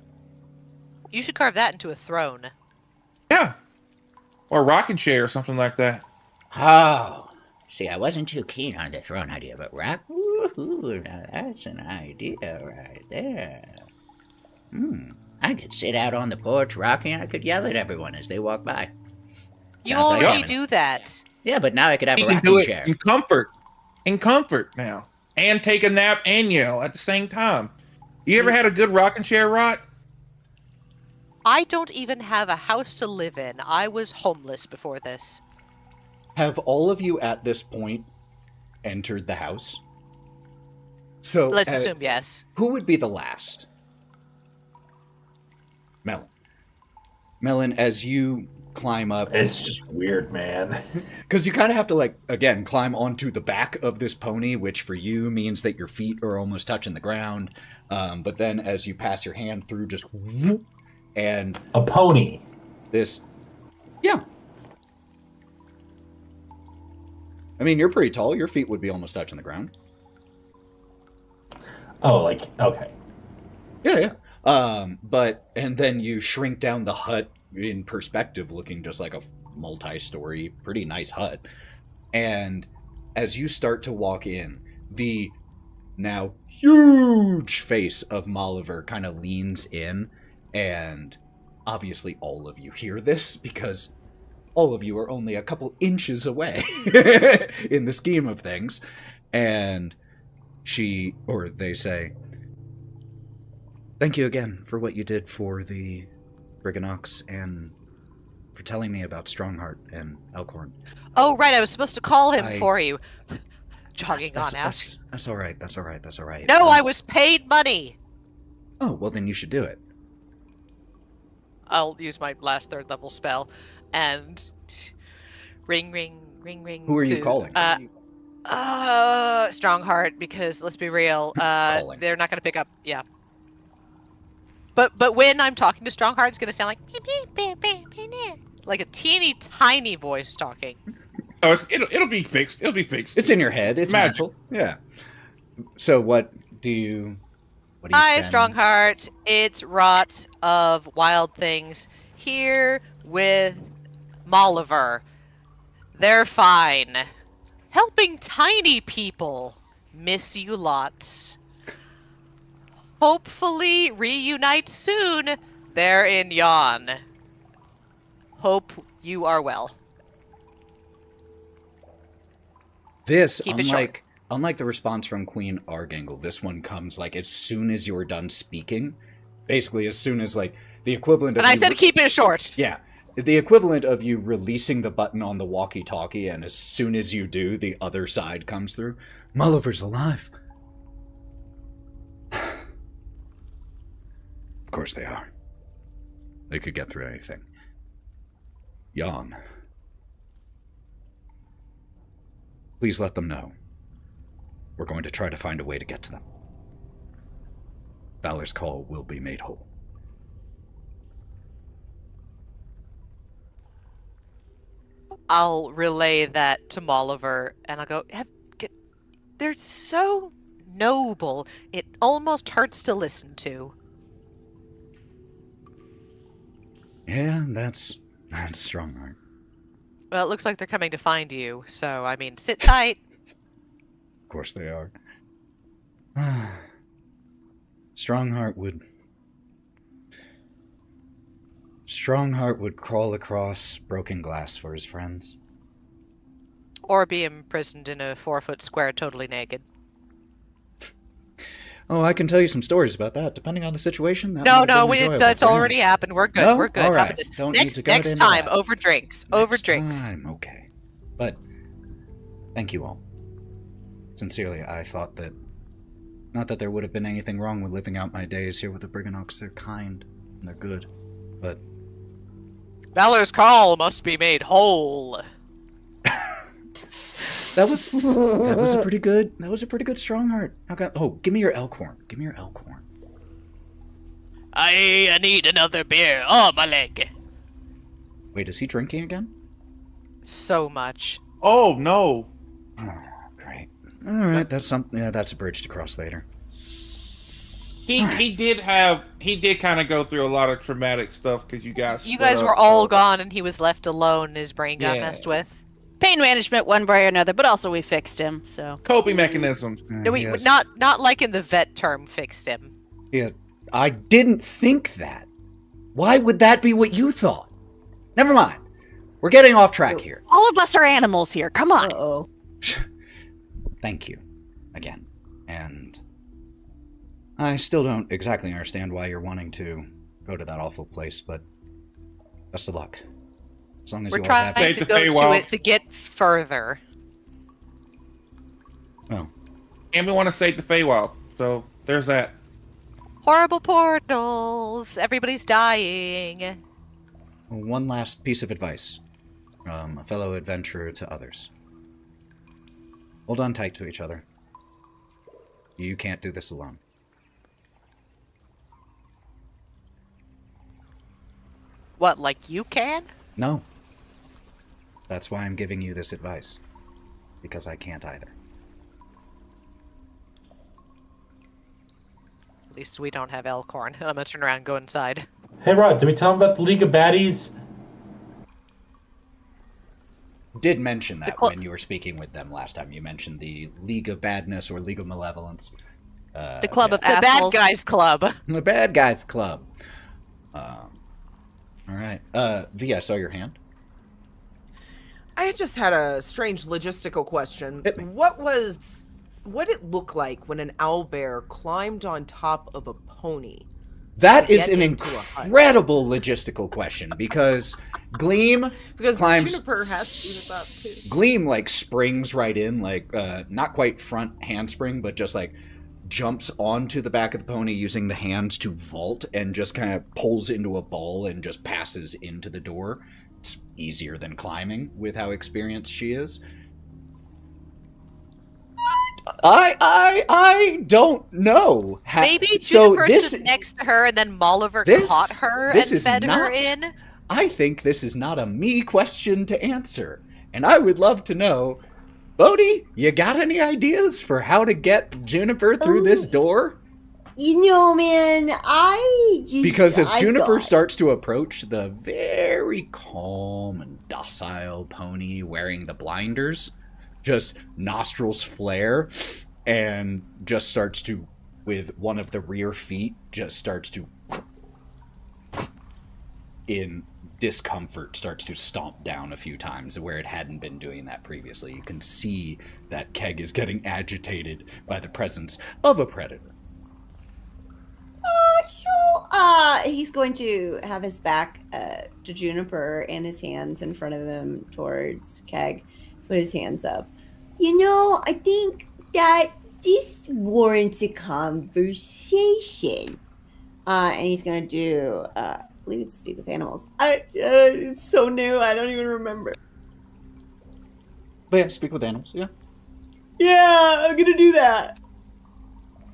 You should carve that into a throne. Yeah. Or a rocking chair or something like that. Oh, see, I wasn't too keen on the throne idea, but woohoo, now that's an idea right there. I could sit out on the porch rocking, I could yell at everyone as they walk by. You Sounds like already fun. do that. Yeah, but now I could have You a can do rocking it chair. in comfort. In comfort now. And take a nap and yell at the same time. You ever had a good rocking chair, Wraught? I don't even have a house to live in. I was homeless before this. Have all of you at this point entered the house? So Let's assume yes. Who would be the last? Melon. Melon, as you climb up, It's just weird, man. because you kind of have to, like, again, climb onto the back of this pony, which for you means that your feet are almost touching the ground. But then as you pass your hand through, just whoop, and A pony. this, yeah. I mean, you're pretty tall. Your feet would be almost touching the ground. Oh, like, okay. Yeah. And then you shrink down the hut in perspective, looking just like a multi-story, pretty nice hut. And as you start to walk in, the now huge face of Molliver kind of leans in, and obviously all of you hear this because all of you are only a couple inches away in the scheme of things. And they say, thank you again for what you did for the Briganox and for telling me about Strongheart and Elkhorn. Oh, right, I was supposed to call him for you. Jogging on out. That's all right. That's all right. That's all right. No, I was paid money. Oh, well, then you should do it. I'll use my last 3rd level spell and ring, ring, ring, ring. Who are you calling? Strongheart, because let's be real, they're not going to pick up. Yeah. But when I'm talking to Strongheart, it's going to sound like beep, beep, beep, beep, beep, beep, like a teeny tiny voice talking. Oh, it'll be fixed. It'll be fixed. It's in your head. It's magic. natural. Yeah. So what do you Hi, send? Strongheart. It's Wraught of Wild Things here with Molliver. They're fine. Helping tiny people. Miss you lots. Hopefully reunite soon. They're in Yon. Hope you are well. This, Keep it short. unlike the response from Queen Argangle, this one comes like as soon as you're done speaking. Basically, as soon as like the equivalent of And I said keep it short. Yeah. The equivalent of you releasing the button on the walkie-talkie, and as soon as you do, the other side comes through. Molliver's alive. Of course they are. They could get through anything. Yon. Please let them know. We're going to try to find a way to get to them. Valor's call will be made whole. I'll relay that to Molliver, and I'll go, they're so noble. It almost hurts to listen to. Yeah, that's Strongheart. Well, it looks like they're coming to find you, so, I mean, sit tight. Of course they are. Strongheart would crawl across broken glass for his friends. Or be imprisoned in a 4-foot square totally naked. Oh, I can tell you some stories about that, depending on the situation. That No, might have been it's enjoyable for him. already happened. We're good. No? We're good. All How right. about this? Don't need to go Next into time, that. over drinks. Over drinks. Time, okay. But, thank you all. Sincerely, I thought that... Not that there would have been anything wrong with living out my days here with the Briganox. They're kind, and they're good. But... Valor's call must be made whole. That was a pretty good Strongheart. Give me your Elkhorn. Give me your Elkhorn. I need another beer. Oh, my leg. Wait, is he drinking again? So much. Oh no. Oh, great. All right, that's something. Yeah, that's a bridge to cross later. He did kind of go through a lot of traumatic stuff because you guys were all gone and he was left alone and his brain got Yeah. messed with. Pain management one way or another, but also we fixed him, so. coping mechanisms. No, we Yes. not like in the vet term fixed him. Yeah, I didn't think that. Why would that be what you thought? Never mind. We're getting off track here. All of us are animals here, come on! Uh-oh. Thank you. Again. And... I still don't exactly understand why you're wanting to go to that awful place, but... Best of luck. As long as We're you all trying have... Take to the go to Feywild. it to get further. Well, And we want to save the Feywild. So there's that. Horrible portals. Everybody's dying. one last piece of advice. From a fellow adventurer to others. Hold on tight to each other. You can't do this alone. What, like you can? No. That's why I'm giving you this advice. Because I can't either. At least we don't have Elkhorn. I'm gonna turn around and go inside. Hey, Rod, did we tell him about the League of Baddies? Did mention that cl- when you were speaking with them last time. You mentioned the League of Badness or League of Malevolence. The club of The Bad assholes. Guys Club. The Bad Guys Club. Alright. V, I saw your hand. I just had a strange logistical question. Hit me. What it look like when an owlbear climbed on top of a pony? That is Get an into a hut. incredible logistical question because Gleam Because climbs. Juniper has to do that too. Gleam like springs right in, like not quite front handspring, but just like jumps onto the back of the pony using the hands to vault and just kind of pulls into a ball and just passes into the door. It's easier than climbing with how experienced she is. I don't know. Maybe So Juniper this stood next to her and then Molliver this- caught her this and is fed her not- in. I think this is not a me question to answer, and I would love to know, Bodie, you got any ideas for how to get Juniper through this door? You know, man, Because as I Juniper thought- starts to approach the very calm and docile pony wearing the blinders, just nostrils flare and just starts to, with one of the rear feet, just starts to, in discomfort, starts to stomp down a few times where it hadn't been doing that previously. You can see that Keg is getting agitated by the presence of a predator. He's going to have his back to Juniper and his hands in front of him towards Keg. Put his hands up. You know, I think that this warrants a conversation. And he's going to do, I believe it's Speak with Animals. It's so new, I don't even remember. But yeah, speak with animals, yeah. Yeah, I'm going to do that.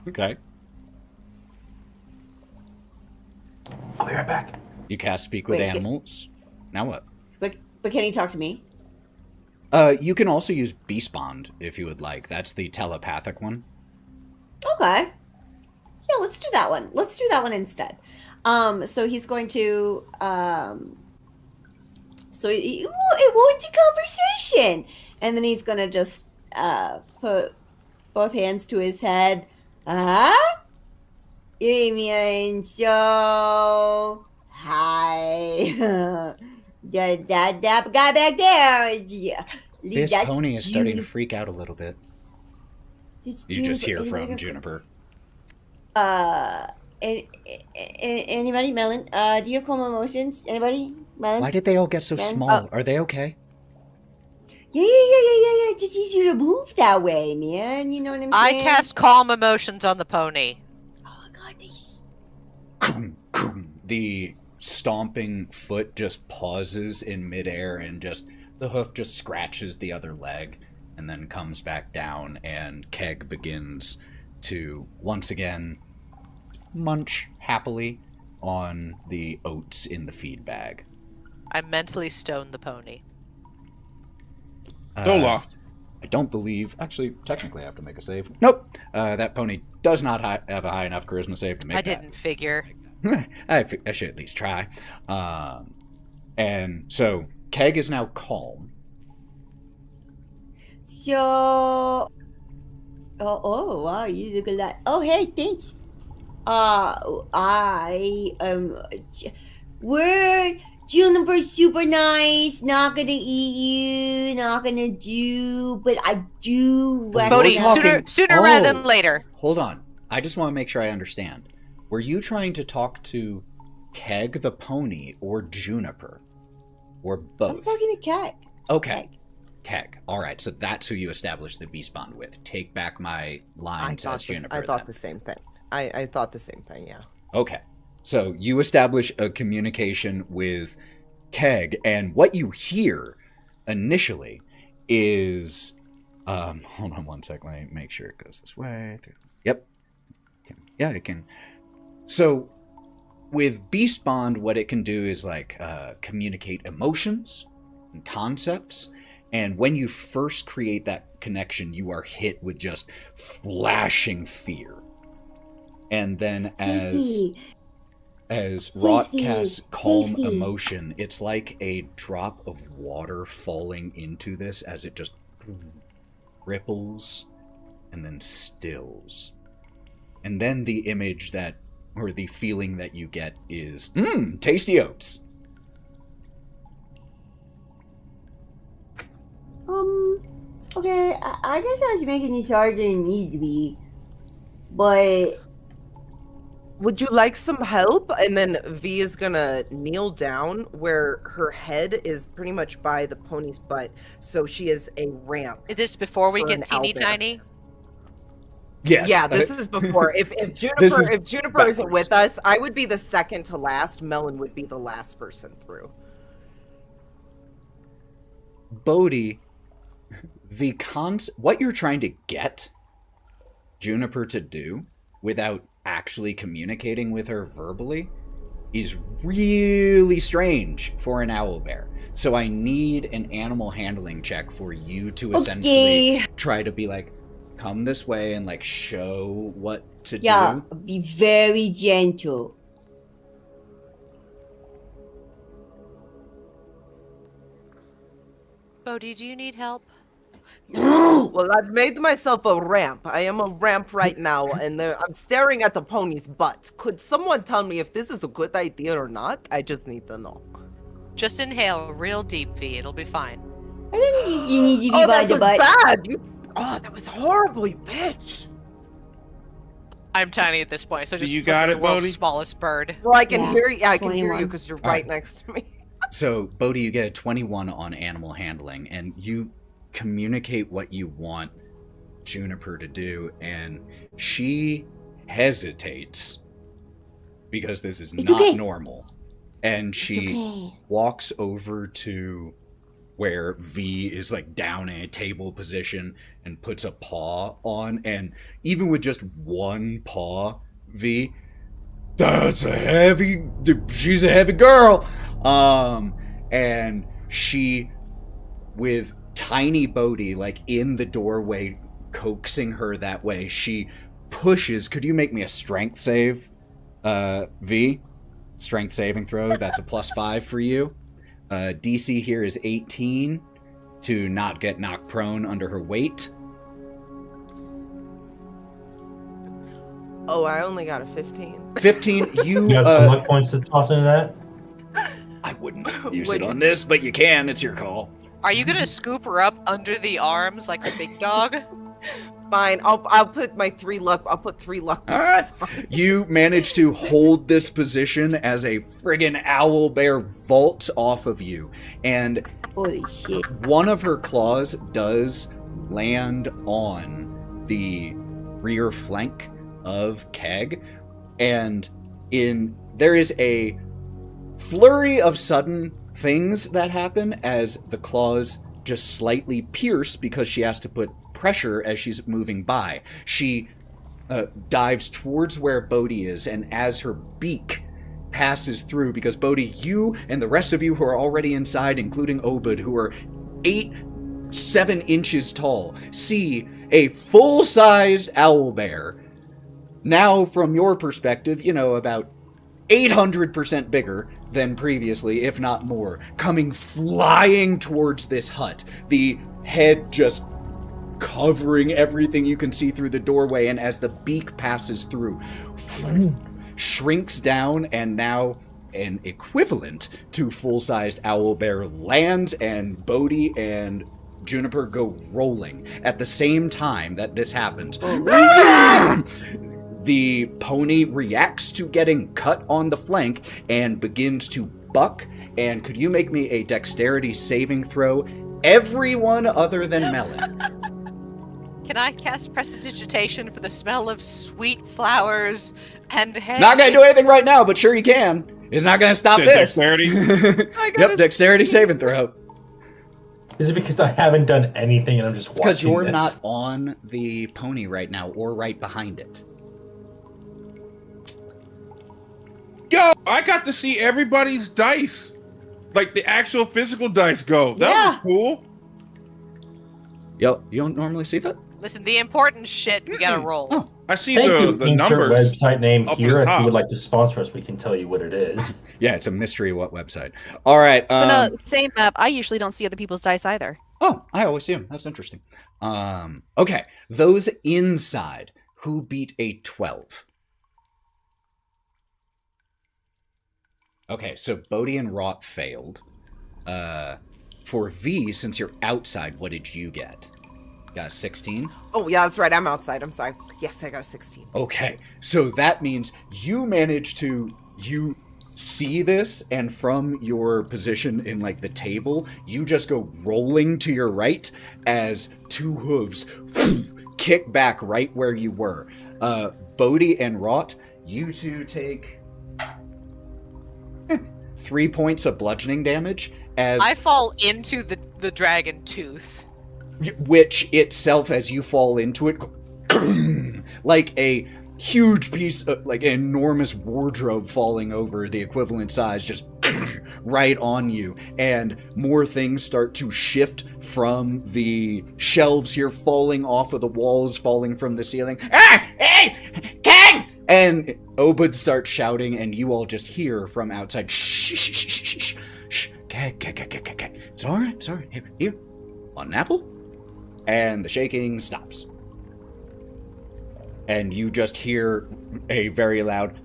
Okay. I'll be right back. You cast Speak with Wait, Animals. Now what? But can he talk to me? You can also use Beast Bond if you would like. That's the telepathic one. Okay. Yeah, let's do that one. Let's do that one instead. So he's going to, so it warrants a conversation. And then he's going to just, put both hands to his head. Ambient, so, hi. that guy back there. Yeah. This That's pony is starting to Juniper. freak out a little bit. It's You just hear Juniper. from Juniper. Anybody? Melon? Do you have calm emotions? Anybody? Melon? Why did they all get so Ben? small? Are they okay? Yeah. It's just easier to move that way, man. You know what I'm I saying? cast calm emotions on the pony. Oh god, these. The stomping foot just pauses in midair and just the hoof just scratches the other leg and then comes back down, and Keg begins to once again munch happily on the oats in the feed bag. I mentally stoned the pony. No loss. I don't believe. Actually, technically, I have to make a save. Nope. That pony does not have a high enough charisma save to make I that. didn't figure. I should at least try. And so Keg is now calm. So. Oh wow, you look a lot. Oh hey, thanks. We're Juniper, super nice. Not gonna eat you. Not gonna do. But I do. But Bodie, we're talking- sooner rather Oh. than later. Hold on. I just want to make sure I understand. Were you trying to talk to Keg the pony or Juniper? Or both? I was talking to Keg. Okay. Keg. All right, so that's who you established the beast bond with. Take back my lines as Juniper. I thought then. the same thing. I thought the same thing, yeah. Okay. So you establish a communication with Keg, and what you hear initially is hold on one sec, let me make sure it goes this way. Yep. Yeah, it can. So with Beast Bond, what it can do is like communicate emotions and concepts. And when you first create that connection, you are hit with just flashing fear. And then as Wraught Safety, casts calm safety. emotion, it's like a drop of water falling into this as it just ripples and then stills. And then the image that, or the feeling that you get is, tasty oats. Okay, I guess I was making this harder than it need to be. But Would you like some help? And then V is gonna kneel down where her head is pretty much by the pony's butt, so she is a ramp. Is this before we For an get teeny owlbear. tiny? Yes. Yeah, this is before. If This is Juniper isn't backwards. with us, I would be the second to last. Melon would be the last person through. Bodie, what you're trying to get Juniper to do without actually communicating with her verbally is really strange for an owlbear. So I need an animal handling check for you to essentially try to be like, come this way and like show what to do. be very gentle. Bodie, do you need help? Well, I've made myself a ramp. I am a ramp right now, and I'm staring at the pony's butt. Could someone tell me if this is a good idea or not? I just need to know. Just inhale real deep, V. It'll be fine. I don't think you need to be Oh, by that the was butt. bad. That was horrible, you bitch. I'm tiny at this point, so Do just you look got at it, the world's Bodie? smallest bird. Well, I can Yeah, hear you. I can hear 21. you because you're All right right. next to me. So, Bodie, you get a 21 on animal handling, and you communicate what you want Juniper to do, and she hesitates because this is It's not okay. normal. And she okay. walks over to where V is like down in a table position and puts a paw on, and even with just one paw, V, she's a heavy girl. And she, with tiny Bodie like in the doorway coaxing her that way, she pushes. Could you make me a strength save, V? Strength saving throw. That's a +5 for you. DC here is 18 to not get knocked prone under her weight. Oh, I only got a 15. 15, you You got some luck points to toss into that? I wouldn't use What'd it you on this, but you can. It's your call. Are you gonna scoop her up under the arms like a big dog? Fine, I'll put my 3 luck. I'll put 3 luck. All right. You manage to hold this position as a friggin' owlbear vaults off of you, and Holy shit. one of her claws does land on the rear flank of Keg, and there is a flurry of sudden things that happen as the claws just slightly pierce because she has to put pressure as she's moving by. She dives towards where Bodie is, and as her beak passes through, because Bodie, you and the rest of you who are already inside, including Obed, who are 7 inches tall, see a full-size owlbear, now from your perspective, about 800% bigger than previously, if not more, coming flying towards this hut. The head just covering everything you can see through the doorway, and as the beak passes through, shrinks down, and now an equivalent to full-sized owlbear lands, and Bodie and Juniper go rolling at the same time that this happens. The pony reacts to getting cut on the flank and begins to buck. And could you make me a dexterity saving throw? Everyone other than Melon. Can I cast prestidigitation for the smell of sweet flowers and hay? Not gonna do anything right now, but sure you can. It's not gonna stop Said this. dexterity? Yep, dexterity saving throw. Is it because I haven't done anything and I'm just watching Because you're this? not on the pony right now or right behind it. Yo, I got to see everybody's dice. Like the actual physical dice go. That Yeah. was cool. Yo, you don't normally see that? Listen, the important shit we gotta roll. Oh. I see Thank you, the insert numbers. website name up at here. the If top. you would like to sponsor us, we can tell you what it is. Yeah, it's a mystery what website. All right. But no, same map. I usually don't see other people's dice either. Oh, I always see them. That's interesting. Okay, those inside who beat a 12. Okay, so Bodie and Wraught failed. For V, since you're outside, what did you get? Got a 16? Oh, yeah, that's right. I'm outside. I'm sorry. Yes, I got a 16. Okay, so that means you manage to, you see this, and from your position in, like, the table, you just go rolling to your right as two hooves kick back right where you were. Bodie and Wraught, you two take 3 points of bludgeoning damage as... I fall into the dragon tooth. Which itself, as you fall into it, like a huge piece of, like, an enormous wardrobe falling over the equivalent size, just right on you. And more things start to shift from the shelves here, falling off of the walls, falling from the ceiling. Ah! Hey! King! And Obud starts shouting, and you all just hear from outside, shh, shh, shh, shh, shh, shh. It's alright, it's alright. Here. Want an apple? And the shaking stops. And you just hear a very loud...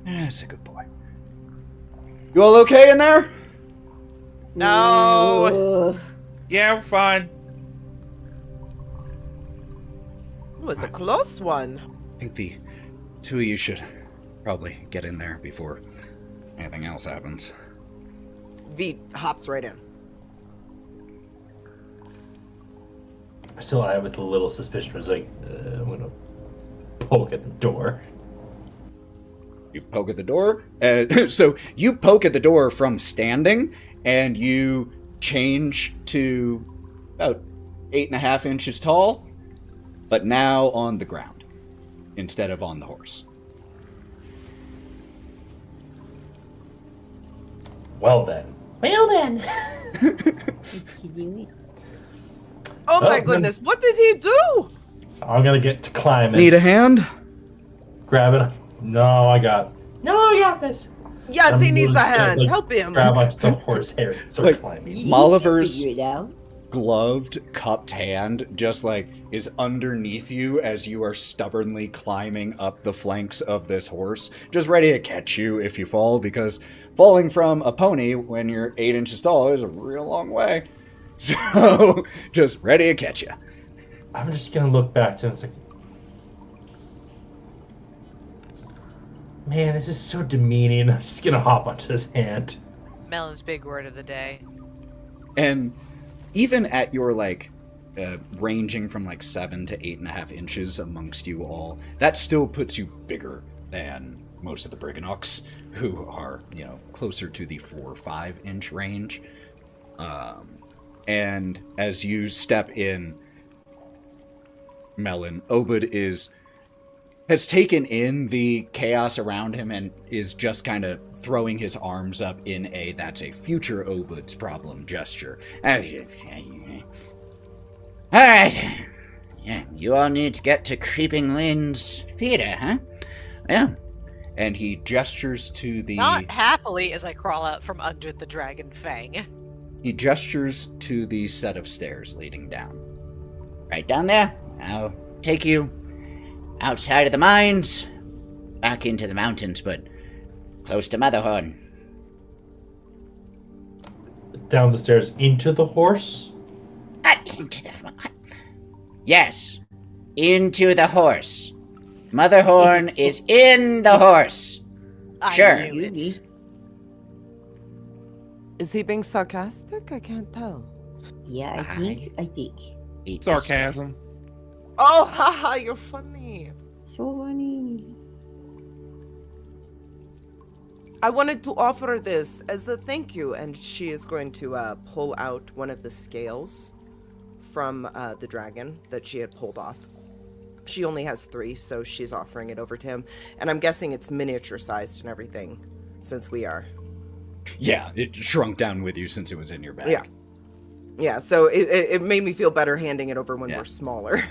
That's a good boy. You all okay in there? No. Yeah, we're fine. It was a close one. I think the two of you should probably get in there before anything else happens. V hops right in. I still eye it with a little suspicion. I was like, I'm gonna poke at the door. You poke at the door. So you poke at the door from standing, and you change to about 8.5 inches tall, but now on the ground instead of on the horse. Well then. Oh my Oh, goodness, what did he do? I'm gonna get to climbing. Need a hand? Grab it. No, I got this. Yes, he needs a gonna, hand. like, Help him. Grab onto the horse hair and start Like, climbing. Molliver's Figure it out. gloved, cupped hand just, like, is underneath you as you are stubbornly climbing up the flanks of this horse, just ready to catch you if you fall, because falling from a pony when you're 8 inches tall is a real long way. So, just ready to catch you. I'm just gonna look back to him and say, man, this is so demeaning. I'm just gonna hop onto his hand. Melon's big word of the day. And even at your, like, ranging from, like, 7 to 8.5 inches amongst you all, that still puts you bigger than most of the Briganox, who are, you know, closer to the 4 or 5 inch range. And as you step in, Melon, Obud has taken in the chaos around him and is just kind of throwing his arms up in that's a future Obud's problem gesture. Alright. Yeah, you all need to get to Creeping Lane's theater, huh? Yeah. And he gestures to the... Not happily as I crawl out from under the dragon fang. He gestures to the set of stairs leading down. Right down there. I'll take you outside of the mines, back into the mountains, but close to Motherhorn. Down the stairs into the horse? Into the... Yes, into the horse. Motherhorn is in the horse. Sure. I knew it. Is he being sarcastic? I can't tell. Yeah, I think. Sarcasm. Oh, haha, you're funny. So funny. I wanted to offer this as a thank you, and she is going to pull out one of the scales from the dragon that she had pulled off. She only has 3, so she's offering it over to him. And I'm guessing it's miniature sized and everything, since we are. Yeah, it shrunk down with you since it was in your bag. Yeah. Yeah, so it made me feel better handing it over when we're smaller.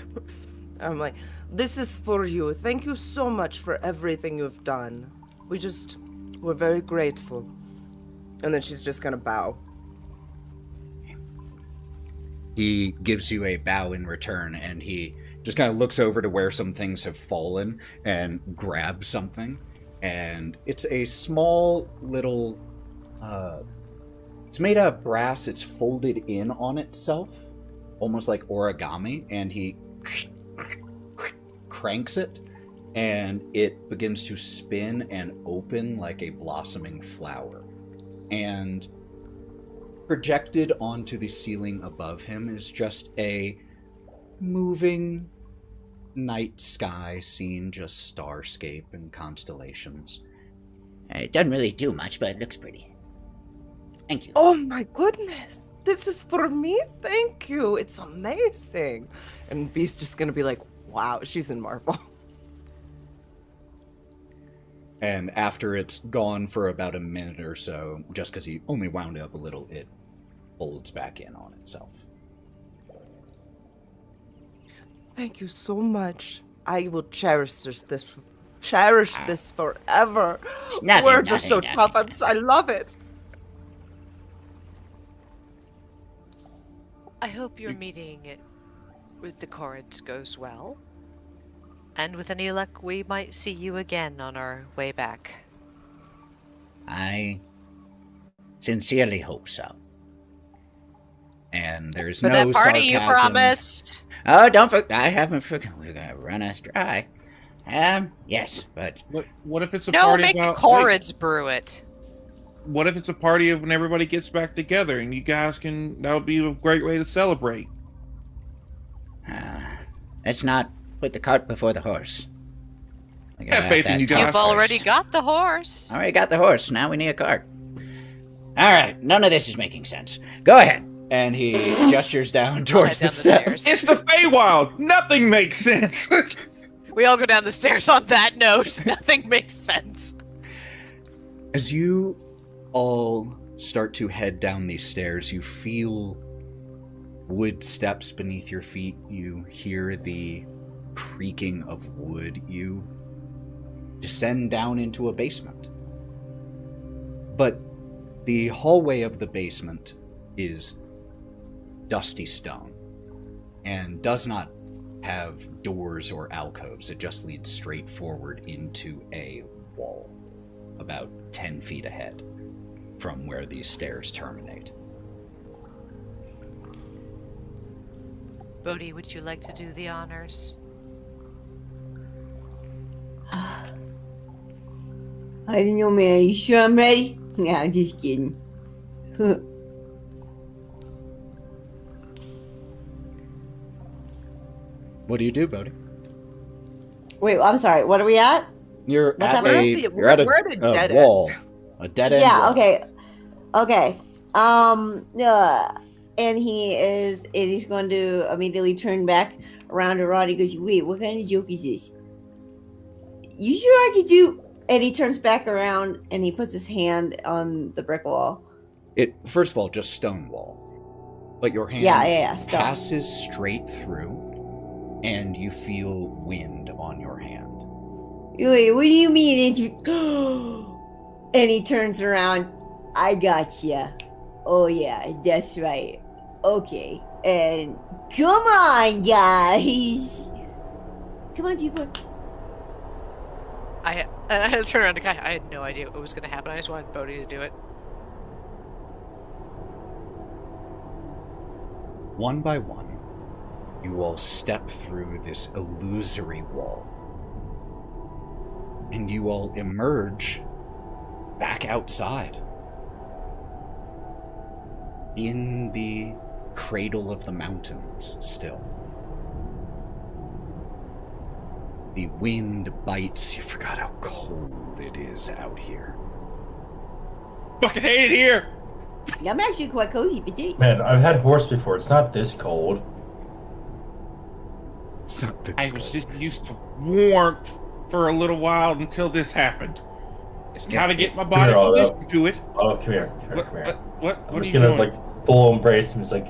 I'm like, this is for you. Thank you so much for everything you've done. We're very grateful. And then she's just gonna bow. He gives you a bow in return, and he just kind of looks over to where some things have fallen and grabs something. And it's a small little It's made out of brass. It's folded in on itself, almost like origami, and he cranks it, and it begins to spin and open like a blossoming flower. And projected onto the ceiling above him is just a moving night sky scene, just starscape and constellations. It doesn't really do much, but it looks pretty. Thank you. Oh my goodness. This is for me? Thank you. It's amazing. And Bee's just going to be like, wow, she's in Marvel. And after it's gone for about a minute or so, just because he only wound it up a little, it folds back in on itself. Thank you so much. I will cherish this forever. Words are so tough. I love it. I hope your meeting with the Corrids goes well. And with any luck, we might see you again on our way back. I sincerely hope so. And there's For no that party sarcasm. you promised. Oh, don't forget. I haven't forgotten. We're going to run us dry. Yes, but... What if it's a No, party make about... the Corrids brew it. What if it's a party of when everybody gets back together and you guys can... That would be a great way to celebrate. Let's not put the cart before the horse. Have faith in you guys. You've already got the horse. Already got the horse. Now we need a cart. All right. None of this is making sense. Go ahead. And he gestures down towards the steps. It's the Feywild. Nothing makes sense. We all go down the stairs on that note. Nothing makes sense. As you all start to head down these stairs, you feel wood steps beneath your feet. You hear the creaking of wood. You descend down into a basement. But the hallway of the basement is dusty stone and does not have doors or alcoves. It just leads straight forward into a wall about 10 feet ahead from where these stairs terminate. Bodie, would you like to do the honors? I don't know, man. You sure I'm ready? No, I'm just kidding. What do you do, Bodie? Wait, I'm sorry. What are we at? You're What's at happening? you're at we're at a dead wall. end. A dead end Yeah, wall. okay. And he's going to immediately turn back around to Rod. He goes, wait, what kind of joke is this? You sure I could do... And he turns back around and he puts his hand on the brick wall. It, first of all, just stone wall. But your hand stone. passes straight through, and you feel wind on your hand. Wait, what do you mean? And he turns around. I gotcha. Oh yeah, that's right. Okay, and come on, guys. Come on, G-Boy. I turned around to Kai. I had no idea what was going to happen. I just wanted Bodie to do it. One by one, you all step through this illusory wall. And you all emerge back outside. In the cradle of the mountains still. The wind bites. You forgot how cold it is out here. Fucking hate it here. I'm actually quite cozy, petite. Man, I've had horse before. It's not this cold. It's not this I was cold. just used to warmth for a little while until this happened. It's got to get my body Come here, Otto. conditioned to it. Oh, come here. Come here. What? Come here. What I'm are just you gonna doing? like full embrace him. It's like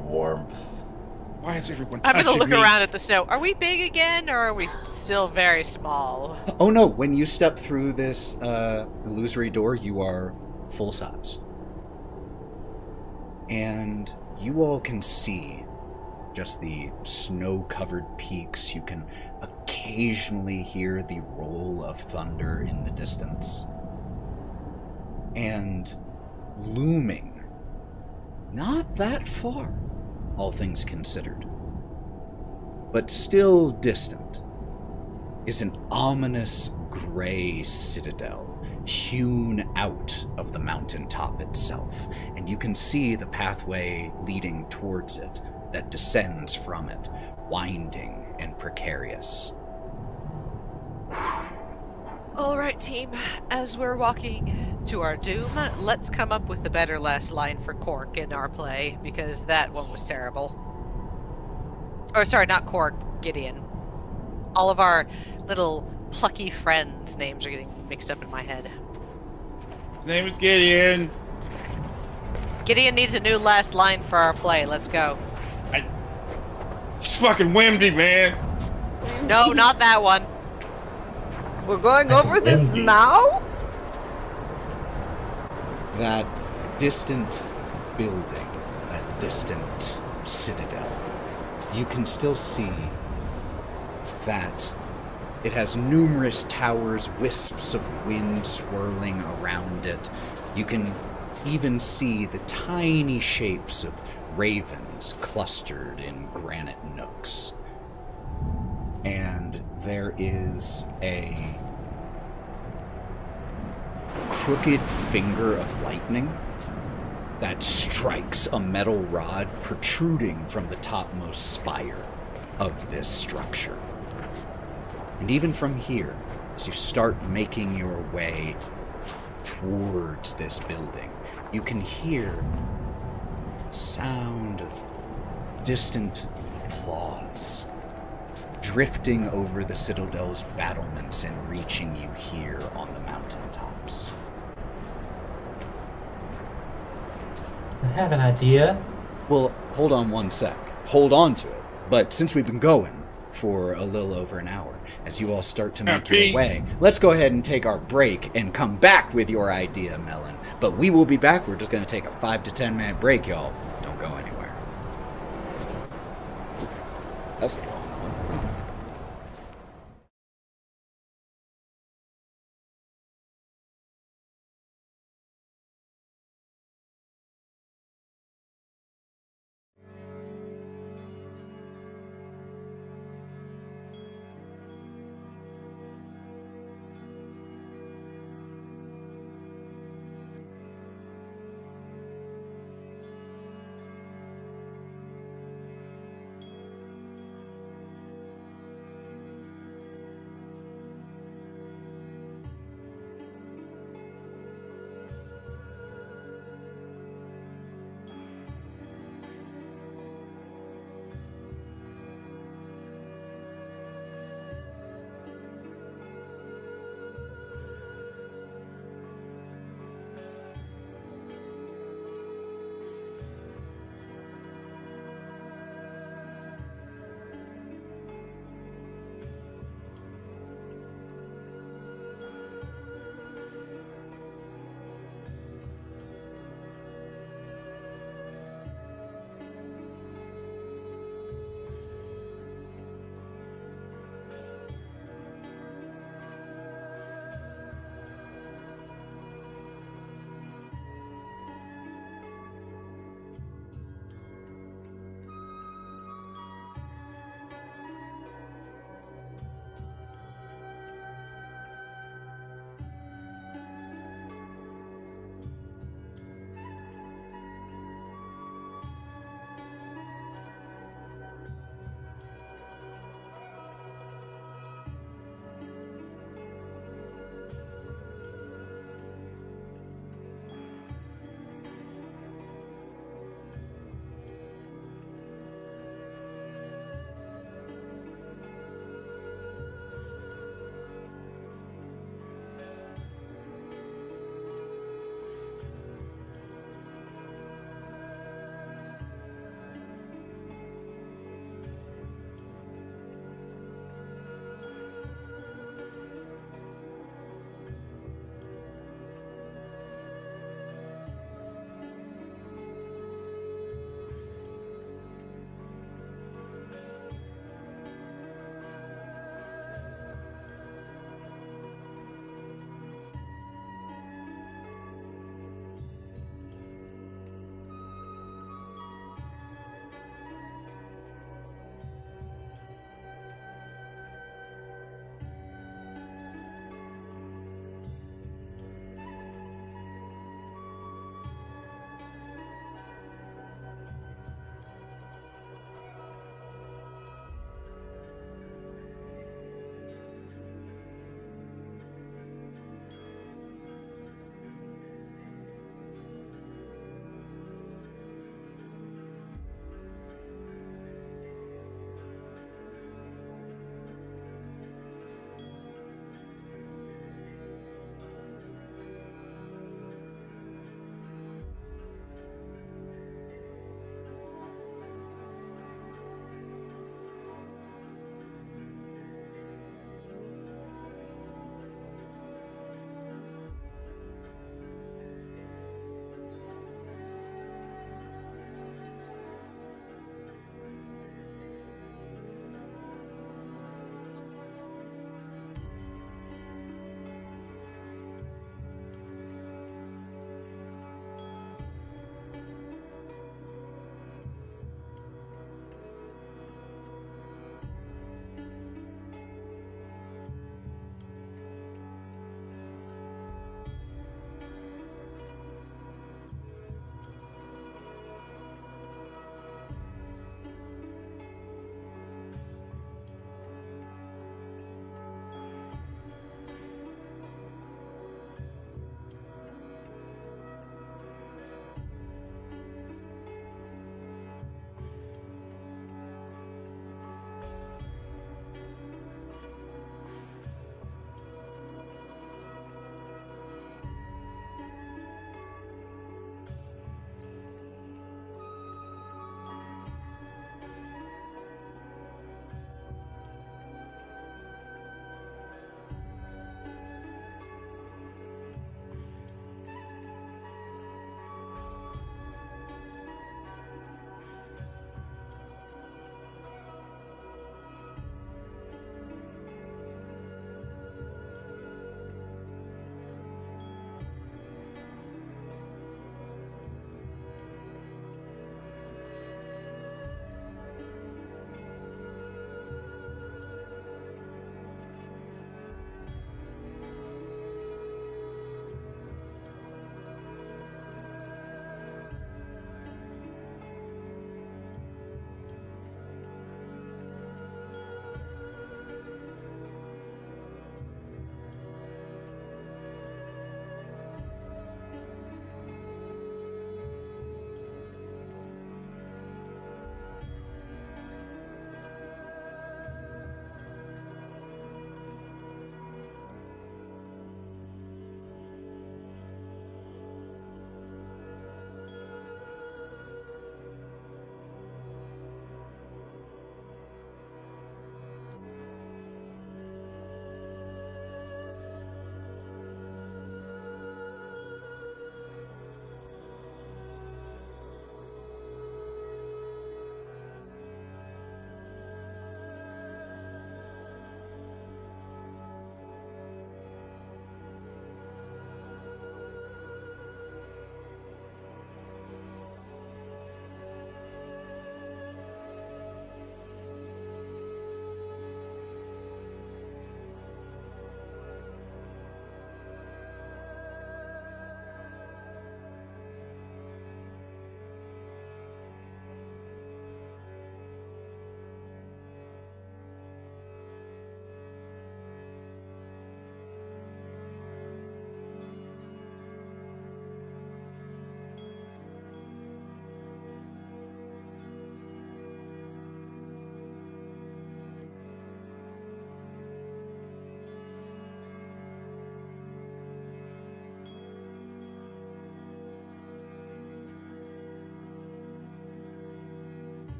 warmth. Why is everyone I'm going to touching look me? around at the snow. Are we big again, or are we still very small? Oh no, when you step through this illusory door, you are full size. And you all can see just the snow-covered peaks. You can occasionally hear the roll of thunder in the distance. And looming not that far, all things considered, but still distant, is an ominous gray citadel hewn out of the mountaintop itself, and you can see the pathway leading towards it that descends from it, winding and precarious. All right, team. As we're walking to our doom, let's come up with a better last line for Cork in our play, because that one was terrible. Or sorry, not Cork, Gideon. All of our little plucky friends' names are getting mixed up in my head. His name is Gideon. Gideon needs a new last line for our play. Let's go. It's fucking Wimdy, man. No, not that one. We're going over this Windy. now? That distant building, that distant citadel, you can still see that it has numerous towers, wisps of wind swirling around it. You can even see the tiny shapes of ravens clustered in granite nooks. And there is a crooked finger of lightning that strikes a metal rod protruding from the topmost spire of this structure. And even from here, as you start making your way towards this building, you can hear the sound of distant applause drifting over the citadel's battlements and reaching you here on the mountaintops. I have an idea. Well, hold on one sec. Hold on to it. But since we've been going for a little over an hour, as you all start to make your way, let's go ahead and take our break and come back with your idea, Melon. But we will be back. We're just going to take a 5 to 10 minute break, y'all. Don't go anywhere. That's the long one.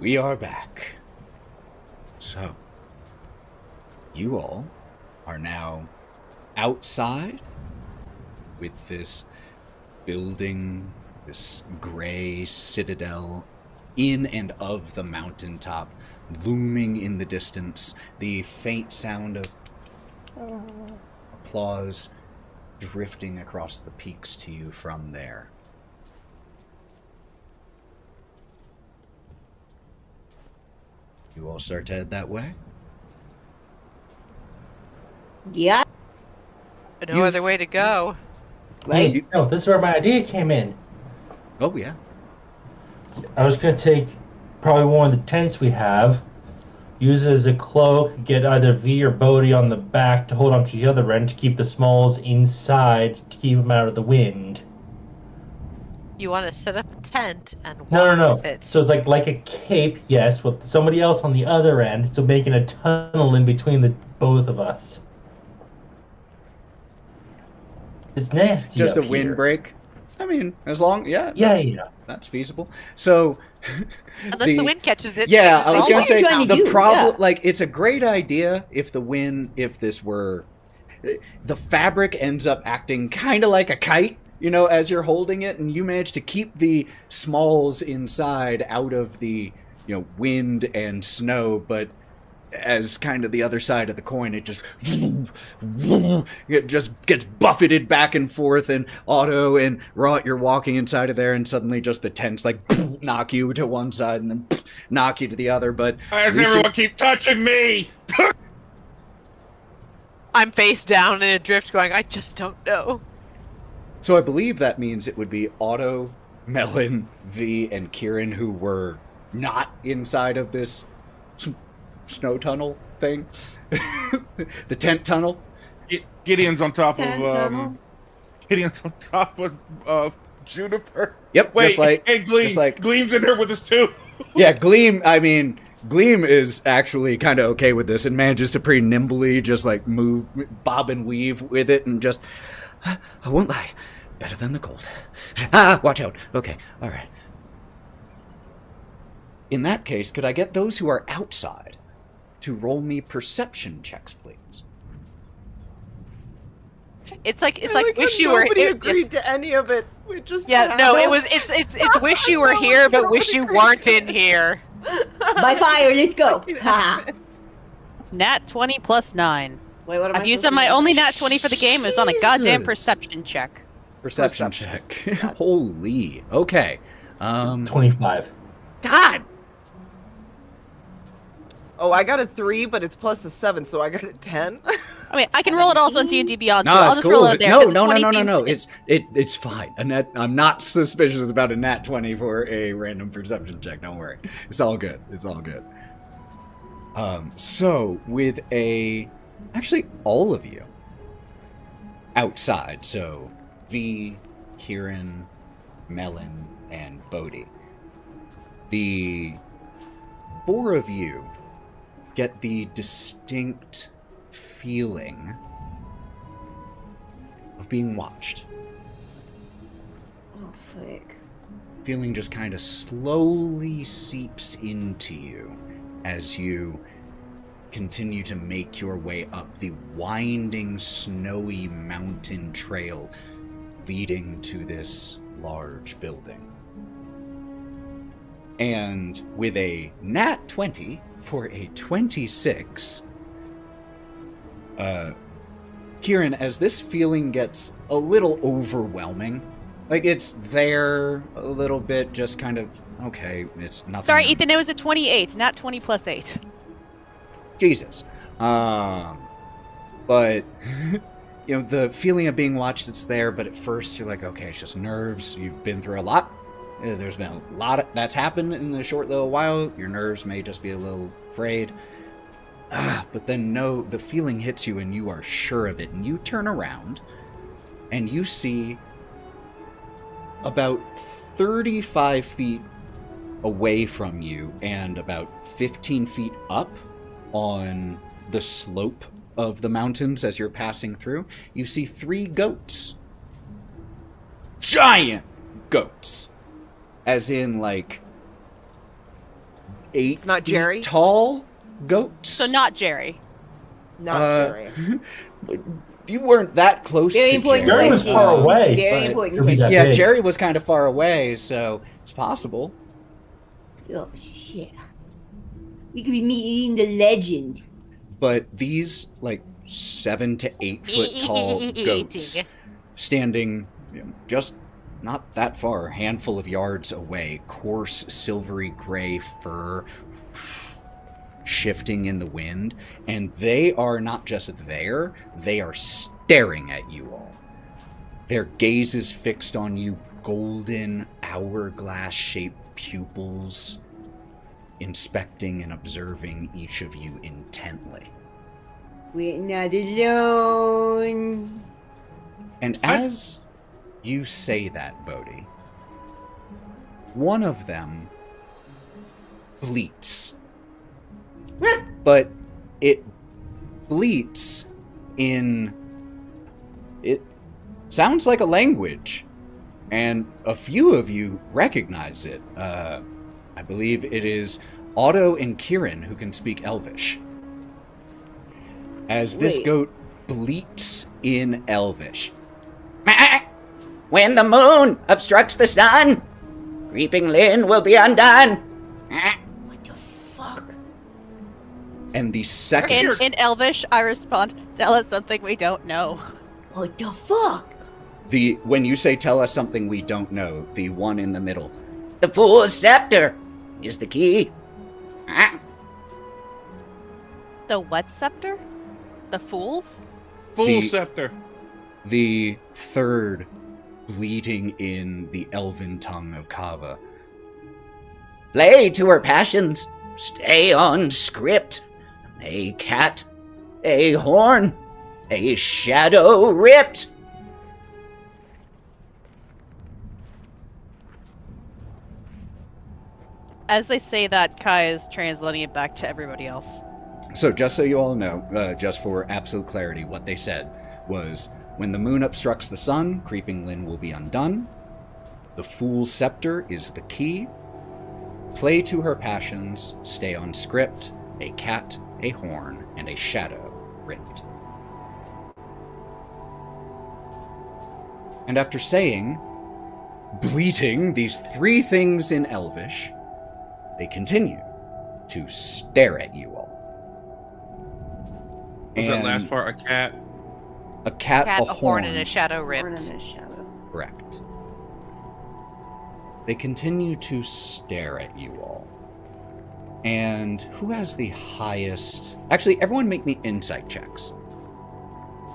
We are back. So, you all are now outside with this building, this gray citadel in and of the mountaintop, looming in the distance, the faint sound of applause drifting across the peaks to you from there. You all start to head that way? Yeah. No other way to go. Right. No, this is where my idea came in. Oh, yeah. I was going to take probably one of the tents we have, use it as a cloak, get either V or Bodie on the back to hold onto the other end to keep the smalls inside to keep them out of the wind. You want to set up a tent and walk No. with it. So it's like a cape, yes, with somebody else on the other end, so making a tunnel in between the both of us. It's nasty. Just a up here. windbreak. I mean, as long, Yeah. that's feasible. So, Unless the wind catches it. yeah, takes I was all gonna the say way trying to down. the do, problem. yeah. Like, it's a great idea if this were, the fabric ends up acting kind of like a kite, you know, as you're holding it, and you manage to keep the smalls inside out of the, you know, wind and snow, but as kind of the other side of the coin, it just gets buffeted back and forth, and Otto and Wraught, you're walking inside of there, and suddenly just the tents like knock you to one side and then knock you to the other. But Why does we see- everyone keep touching me? I'm face down in a drift going, I just don't know. So I believe that means it would be Otto, Melon, V, and Kieren who were not inside of this snow tunnel thing. The tent tunnel. Gideon's on top Tent of tunnel. Gideon's on top of Juniper. Yep, Wait, just like hey, Gleam. just like Gleam's in here with us too. yeah, Gleam. I mean, Gleam is actually kind of okay with this and manages to pretty nimbly just like move, bob and weave with it, and just I won't lie, better than the cold. Watch out. Okay, all right. In that case, could I get those who are outside to roll me perception checks, please? It's like I wish how you were nobody here. agreed to any of it. We just Yeah, no, had it was it's wish you were here, but wish you weren't in here. By fire, let's go. Ha. Nat 20 plus 9. Wait, what am I I've used supposed up my to do? only nat 20 for the game. It was on a goddamn Jesus. perception check. Perception check. Holy. Okay. 25. God. Oh, I got a 3, but it's plus a 7, so I got a 10. I mean, I can roll it also on D&D Beyond, so No, I'll it's just cool. roll it there. No, 'cause a no, 20 no. seems- It's fine. I'm not suspicious about a nat 20 for a random perception check. Don't worry. It's all good. It's all good. So with actually all of you outside. So V, Kieren, Melon, and Bodie. The 4 of you get the distinct feeling of being watched. Oh, frick. Feeling just kind of slowly seeps into you as you continue to make your way up the winding, snowy mountain trail leading to this large building. And with a nat 20 for a 26, Kieren, as this feeling gets a little overwhelming, like it's there a little bit, just kind of, okay, it's nothing. Sorry, Ethan, it was a 28, not 20 plus 8. Jesus. But, you know, the feeling of being watched, it's there, but at first you're like, okay, it's just nerves. You've been through a lot. There's been a lot that's happened in a short little while. Your nerves may just be a little frayed. But then no, the feeling hits you and you are sure of it. And you turn around and you see about 35 feet away from you and about 15 feet up on the slope of the mountains as you're passing through, you see 3 goats. Giant goats. As in, like, 8 It's not feet Jerry? tall goats. So not Jerry. Not Jerry. You weren't that close Very to important Jerry. Jerry was question. far away. Very but- important Could be question. that Yeah, big. Jerry was kind of far away, so it's possible. Oh shit. We could be meeting the legend. But these, like, 7 to 8 foot tall goats standing just not that far, a handful of yards away, coarse silvery gray fur shifting in the wind, and they are not just there, they are staring at you all. Their gaze is fixed on you, golden, hourglass-shaped pupils, inspecting and observing each of you intently. We're not alone. And as you say that, Bodie, one of them bleats. But it bleats in... It sounds like a language. And a few of you recognize it. I believe it is Otto and Kieren who can speak Elvish. As this Wait. goat bleats in Elvish. When the moon obstructs the sun, Creeping Lynn will be undone. What the fuck? And the second... In Elvish, I respond, tell us something we don't know. What the fuck? When you say tell us something we don't know, the one in the middle. The Fool's Scepter is the key. The what scepter? The fools? Full The- scepter. The third bleating in the elven tongue of Kava. Play to her passions. Stay on script. A cat, a horn, a shadow ripped. As they say that, Kai is translating it back to everybody else. So just so you all know, just for absolute clarity, what they said was, when the moon obstructs the sun, Creeping Lynn will be undone. The Fool's Scepter is the key. Play to her passions, stay on script, a cat, a horn, and a shadow ripped. And after saying, bleating these 3 things in Elvish, they continue to stare at you all. Was that And last part a cat? a cat, Cat, a a horn, horn, and a shadow Born ripped. in a shadow. correct. They continue to stare at you all. And who has the highest... Actually, everyone make me insight checks.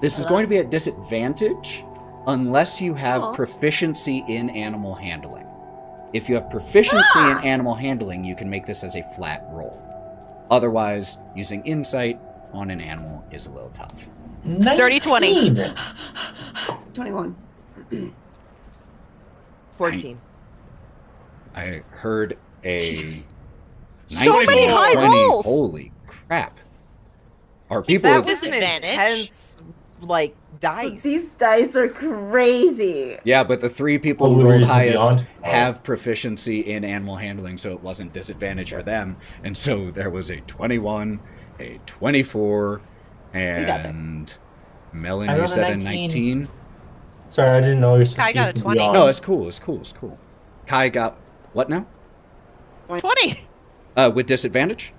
This is going to be at disadvantage unless you have Oh. proficiency in animal handling. If you have proficiency in animal handling, you can make this as a flat roll. Otherwise, using insight on an animal is a little tough. 30, 20. 19. 21. 14. I heard a Jesus. 19, So many high 20. rolls! Holy crap. Are people... That was an Disadvantage. intense, like, dice. These dice are crazy. Yeah, but the 3 people Oh, who we were rolled using highest Beyond? Oh. have proficiency in animal handling, so it wasn't disadvantage for them. And so there was a 21, a 24, got that. and Melon, I you rolled a said a 19. 19? Sorry, I didn't know you were Kai got a using 20. Beyond. No, it's cool, it's cool, it's cool. Kai got what now? 20! With disadvantage?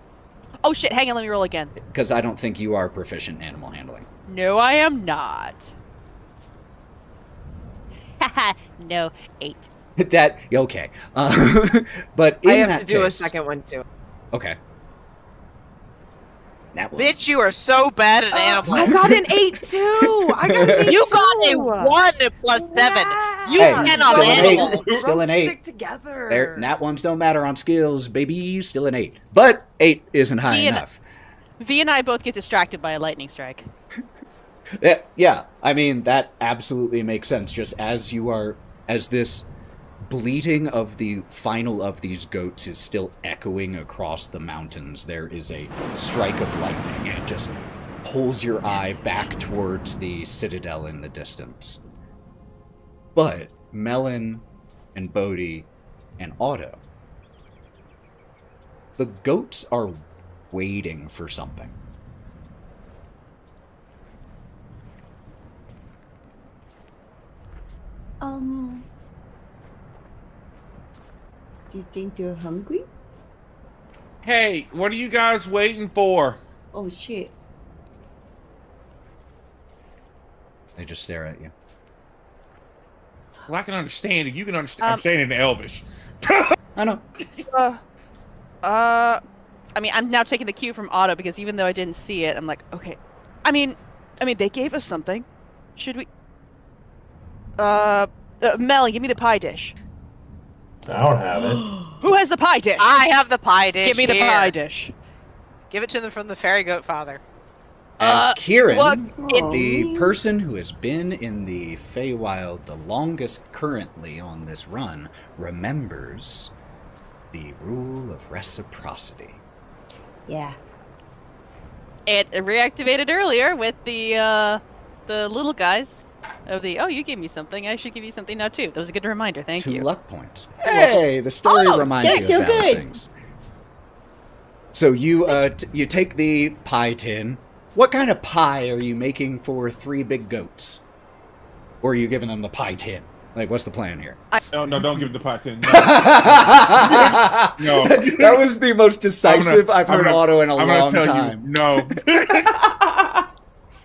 Oh shit, hang on, let me roll again. Because I don't think you are proficient in animal handling. No, I am not. Haha, no, 8. That, okay. But in I have that to do a case- second one, too. Okay. That one. Bitch, you are so bad at animals. I got an 8, too! I got an 8, You got a too! 1 plus 7. You Hey, cannot still an animal. 8. Still an 8. Stick together. There, nat ones don't matter on skills, baby. Still an 8. But 8 isn't high Ian- enough. V and I both get distracted by a lightning strike. Yeah, I mean, that absolutely makes sense. Just as this bleating of the final of these goats is still echoing across the mountains, there is a strike of lightning and it just pulls your eye back towards the citadel in the distance. But Melon and Bodie and Otto, The goats are waiting for something. Do you think they're hungry? Hey, what are you guys waiting for? Oh shit. They just stare at you. Well, I can understand it. You can understand. I'm saying it in Elvish. I know. I mean, I'm now taking the cue from Otto because even though I didn't see it, I'm like, okay. I mean, they gave us something. Should we? Melon, give me the pie dish. I don't have it. Who has the pie dish? I have the pie dish. Give me the here. pie dish. Give it to them from the fairy goat father. As Kieren, what? the person who has been in the Feywild the longest currently on this run, remembers the rule of reciprocity. Yeah. It reactivated earlier with the little guys of the, oh, you gave me something, I should give you something now too. That was a good reminder, thank 2 you. luck points. Hey, the story Oh, reminds that's you so of bad good. things. So you you take the pie tin. What kind of pie are you making for 3 big goats? Or are you giving them the pie tin? Like, what's the plan here? No, don't give the pot to. No. That was the most decisive I've heard Otto in a long tell time. You, no.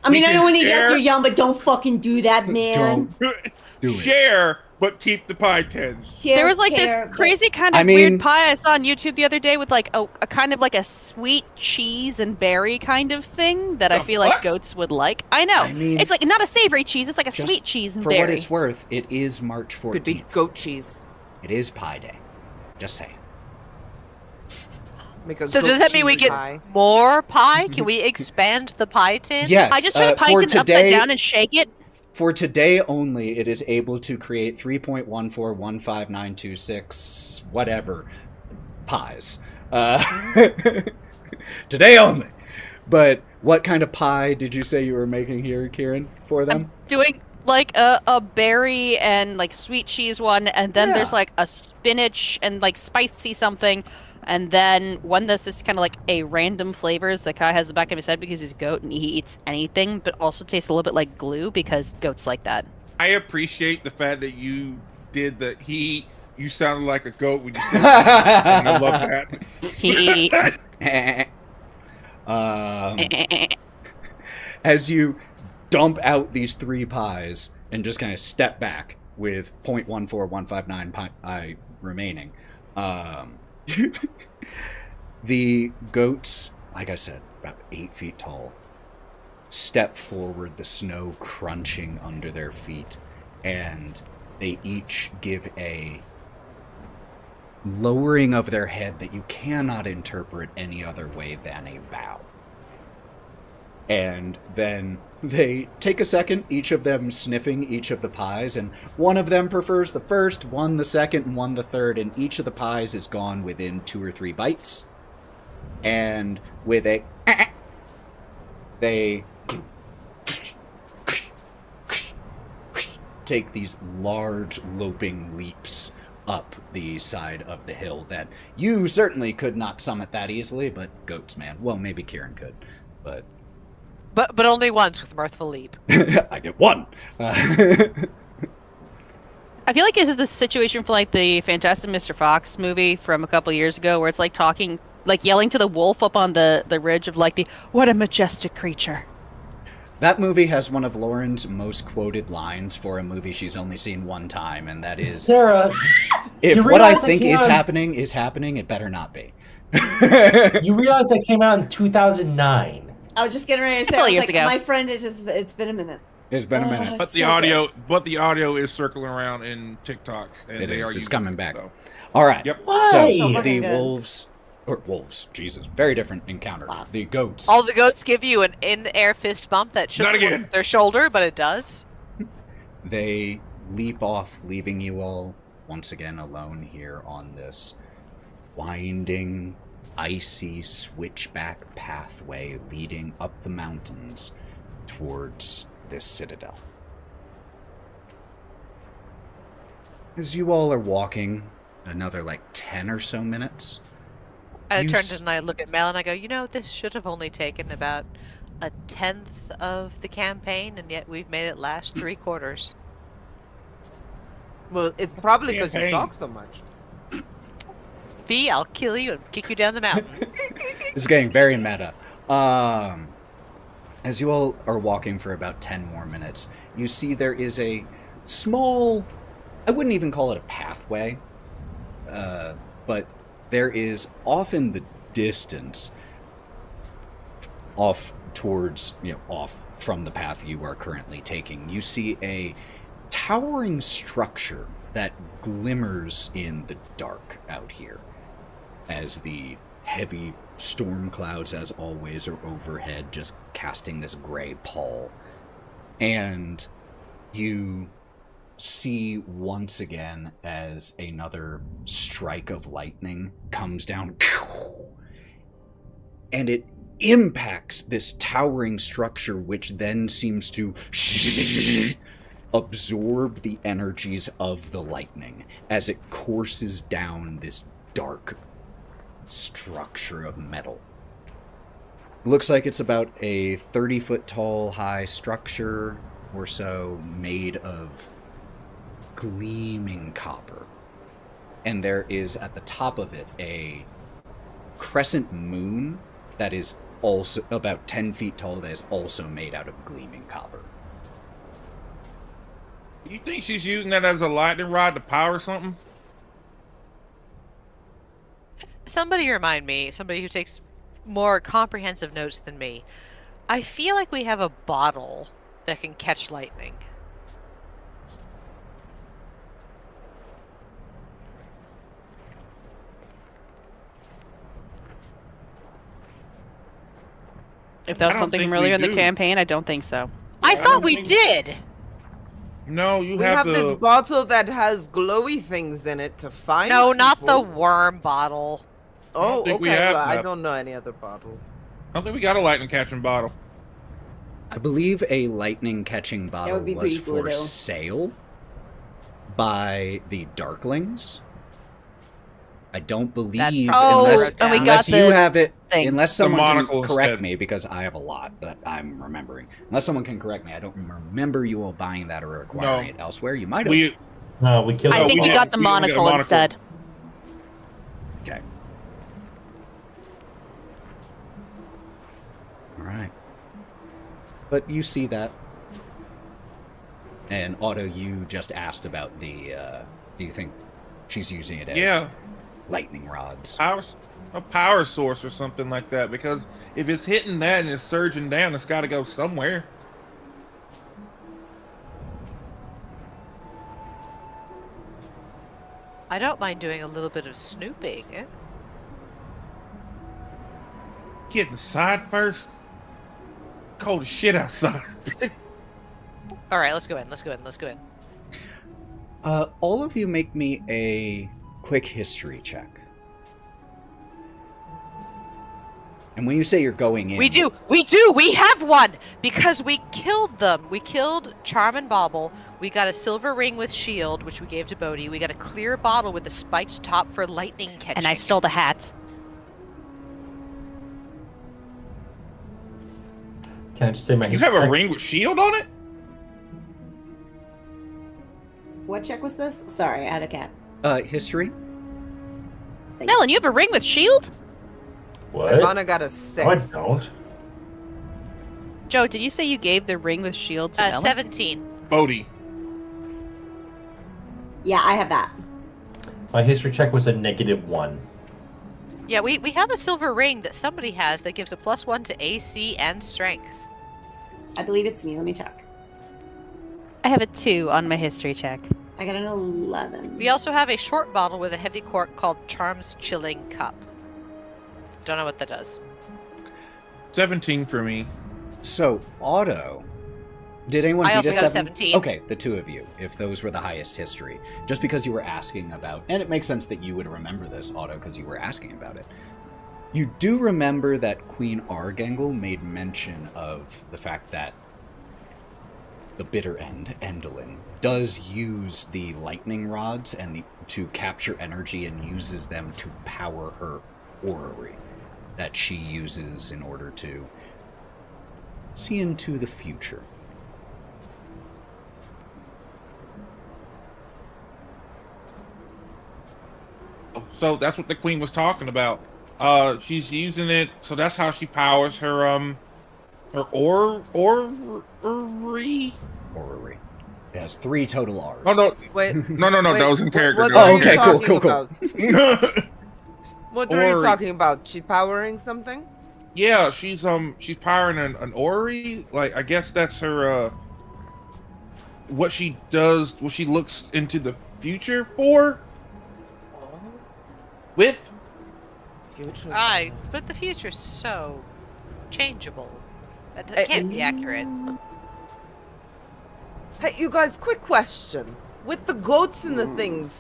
I mean, I know when you share- get you're young, but don't fucking do that, man. Do it. Share, but keep the pie tins. Share, There was like care, this crazy kind I of mean- weird pie I saw on YouTube the other day with like a kind of like a sweet cheese and berry kind of thing that I The feel like fuck? goats would like. I know. I mean, it's like not a savory cheese, it's like a Just sweet cheese and for berry. what it's worth, it is March 14th. Could be goat cheese. It is Pie Day. Just saying. Because So does that mean we get more pie? Can we expand the pie tin? Yes. I just turn the pie for tin upside today, down and shake it. For today only, it is able to create 3.1415926 whatever pies. Today only. But what kind of pie did you say you were making here, Kieren, for them? I'm doing like a berry and like sweet cheese one, and then there's Yeah. like a spinach and like spicy something, and then one that's just kind of like a random flavors that Kai has the back of his head because he's a goat and he eats anything, but also tastes a little bit like glue because goats like that. I appreciate the fact that you did the you sounded like a goat when you said that. And I love that. He As you dump out these 3 pies and just kind of step back with 0.14159 pi remaining, the goats, like I said, about 8 feet tall, step forward, the snow crunching under their feet, and they each give a lowering of their head that you cannot interpret any other way than a bow. And then they take a second, each of them sniffing each of the pies, and one of them prefers the first, one the second, and one the third, and each of the pies is gone within 2 or 3 bites. And with a they take these large loping leaps up the side of the hill that you certainly could not summit that easily, but goats, man. Well, maybe Kieren could, but But only once with Mirthful Leap. I get 1. I feel like this is the situation for like the Fantastic Mr. Fox movie from a couple years ago where it's like talking, like yelling to the wolf up on the ridge of like what a majestic creature. That movie has one of Lauren's most quoted lines for a movie she's only seen 1 time, and that is, Sarah, if you what I realize that think came is out- happening, it better not be. you realize that came out in 2009. I was just getting ready to say, Couple I was years like, ago. my friend, it's been a minute. It's been a minute. But It's the so audio is circling around in TikToks, and It they is. are It's using coming it, back. so. All right. Yep. Why? So So the fucking good. wolves, Jesus, very different encounter. The goats. All the goats give you an in-air fist bump that Not shouldn't again. work their shoulder, but it does. They leap off, leaving you all once again alone here on this winding, icy switchback pathway leading up the mountains towards this citadel. As you all are walking another like 10 or so minutes, I You turn s- and I look at Melon and I go, you know, this should have only taken about a tenth of the campaign, and yet we've made it last 3/4. Well, it's probably because you Campaign. talk so much. V, I'll kill you and kick you down the mountain. This is getting very meta. As you all are walking for about 10 more minutes, you see there is a small, I wouldn't even call it a pathway, but there is off in the distance, off towards, off from the path you are currently taking, you see a towering structure that glimmers in the dark out here as the heavy storm clouds, as always, are overhead, just casting this gray pall. And you see once again as another strike of lightning comes down, and it impacts this towering structure, which then seems to absorb the energies of the lightning as it courses down this dark structure of metal. Looks like it's about a 30-foot tall high structure or so, made of gleaming copper. And there is at the top of it a crescent moon that is also about 10 feet tall, that is also made out of gleaming copper. You think she's using that as a lightning rod to power something? Somebody remind me, somebody who takes more comprehensive notes than me. I feel like we have a bottle that can catch lightning. If that was I don't something think earlier we in the do. campaign, I don't think so. I I thought don't we think- did! No, you We have have the. this bottle that has glowy things in it to find. No, not the people. worm bottle. Oh, think okay. we have Well, I that. don't know any other bottle. I don't think we got a lightning catching bottle. I believe a lightning catching bottle would be was pretty for cool, though. sale by the Darklings. I don't believe, probably unless, and we unless got you the have it, thing. unless someone can monocle correct instead. me, because I have a lot that I'm remembering. Unless someone can correct me, I don't remember you all buying that or acquiring it elsewhere. You might have. We No, we killed I No, think we we got didn't. the We only got a monocle monocle. instead. Okay. All right. But you see that. And Otto, you just asked about the, do you think she's using it as lightning rods? a power source or something like that. Because if it's hitting that and it's surging down, it's got to go somewhere. I don't mind doing a little bit of snooping. Get inside first. Cold as shit outside. Alright, let's go in, let's go in, let's go in. All of you make me a quick history check. And when you say you're going in... We do! We have one! Because we killed them. We killed Charm and Bauble. We got a silver ring with shield, which we gave to Bodie. We got a clear bottle with a spiked top for lightning catching. And I stole the hat. Can I just say my You have a history check? ring with shield on it? What check was this? Sorry, I had a cat. History? Thank Melon, you have a ring with shield? What? Ivonna got a No, I 6. don't. Joe, did you say you gave the ring with shield to Melon? 17. Bodie. Yeah, I have that. My history check was a -1. Yeah, we have a silver ring that somebody has that gives a +1 to AC and strength. I believe it's me. Let me check. I have a 2 on my history check. I got an 11. We also have a short bottle with a heavy cork called Charm's Chilling Cup. Don't know what that does. 17 for me. So, Otto... Did anyone I beat also a got a 7? 17. Okay, the two of you, if those were the highest history. Just because you were asking about... And it makes sense that you would remember this, Otto, because you were asking about it. You do remember that Queen Argangle made mention of the fact that the bitter end, Endolin, does use the lightning rods and to capture energy and uses them to power her orrery that she uses in order to see into the future. So that's what the queen was talking about. She's using it, so that's how she powers her orrery. Orrery. It has 3 total R's. Oh no, Wait, no, that was in character. What Oh, are you okay, cool, talking cool. about? What are you Or- talking about? She powering something? Yeah, she's powering an orrery. Like, I guess that's her what she does, what she looks into the future for. With Future. But the future's so changeable. That can't be accurate. Hey, you guys, quick question. With the goats and the things,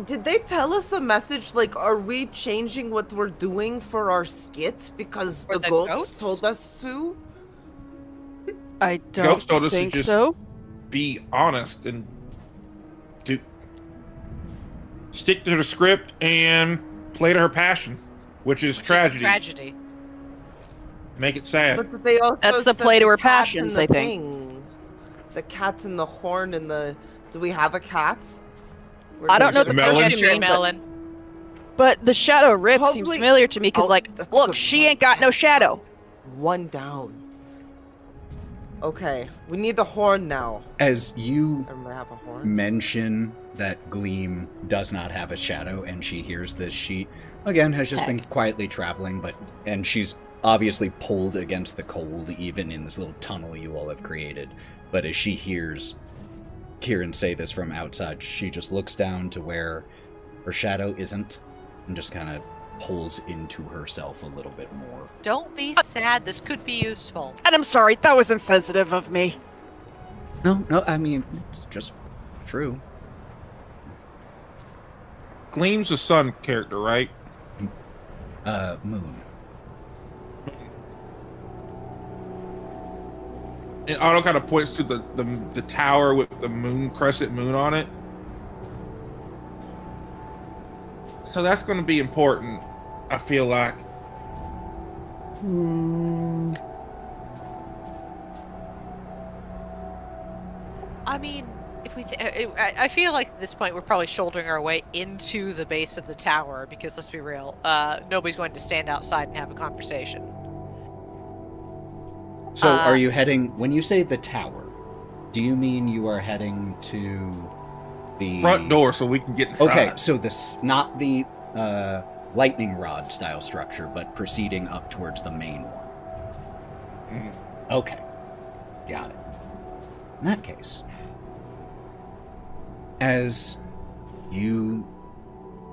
did they tell us a message like, are we changing what we're doing for our skits because For the the goats goats? told us to? I Ghost told don't us to think just- so. be honest and to stick to the script and play to her passion, which is tragedy. Tragedy. Make it sad. But they also That's the said play to her cat passions, and the I think. thing. The cat and the horn and the... Do we have a cat? I don't know the the melon? person Yes, you sure, mean, Melon. but the shadow rip seems Probably- familiar to me because, Oh, like, that's a look, good she point. ain't got no shadow. One down. Okay, we need the horn now. As you Everybody have a horn? mention that Gleam does not have a shadow and she hears this, she again has just been quietly traveling, and she's obviously pulled against the cold even in this little tunnel you all have created. But as she hears Kieren say this from outside, she just looks down to where her shadow isn't and just kind of pulls into herself a little bit more. Don't be sad. This could be useful. And I'm sorry, that was insensitive of me. No, I mean, it's just true. Gleam's a sun character, right? Moon. And Otto kind of points to the tower with the moon, crescent moon on it. So that's going to be important, I feel like. I mean, if we, I feel like at this point we're probably shouldering our way into the base of the tower because let's be real, nobody's going to stand outside and have a conversation. So are you heading, when you say the tower, do you mean you are heading to the Front door so we can get inside. Okay, so this not the lightning rod style structure, but proceeding up towards the main one. Mhm. Okay, got it. In that case, as you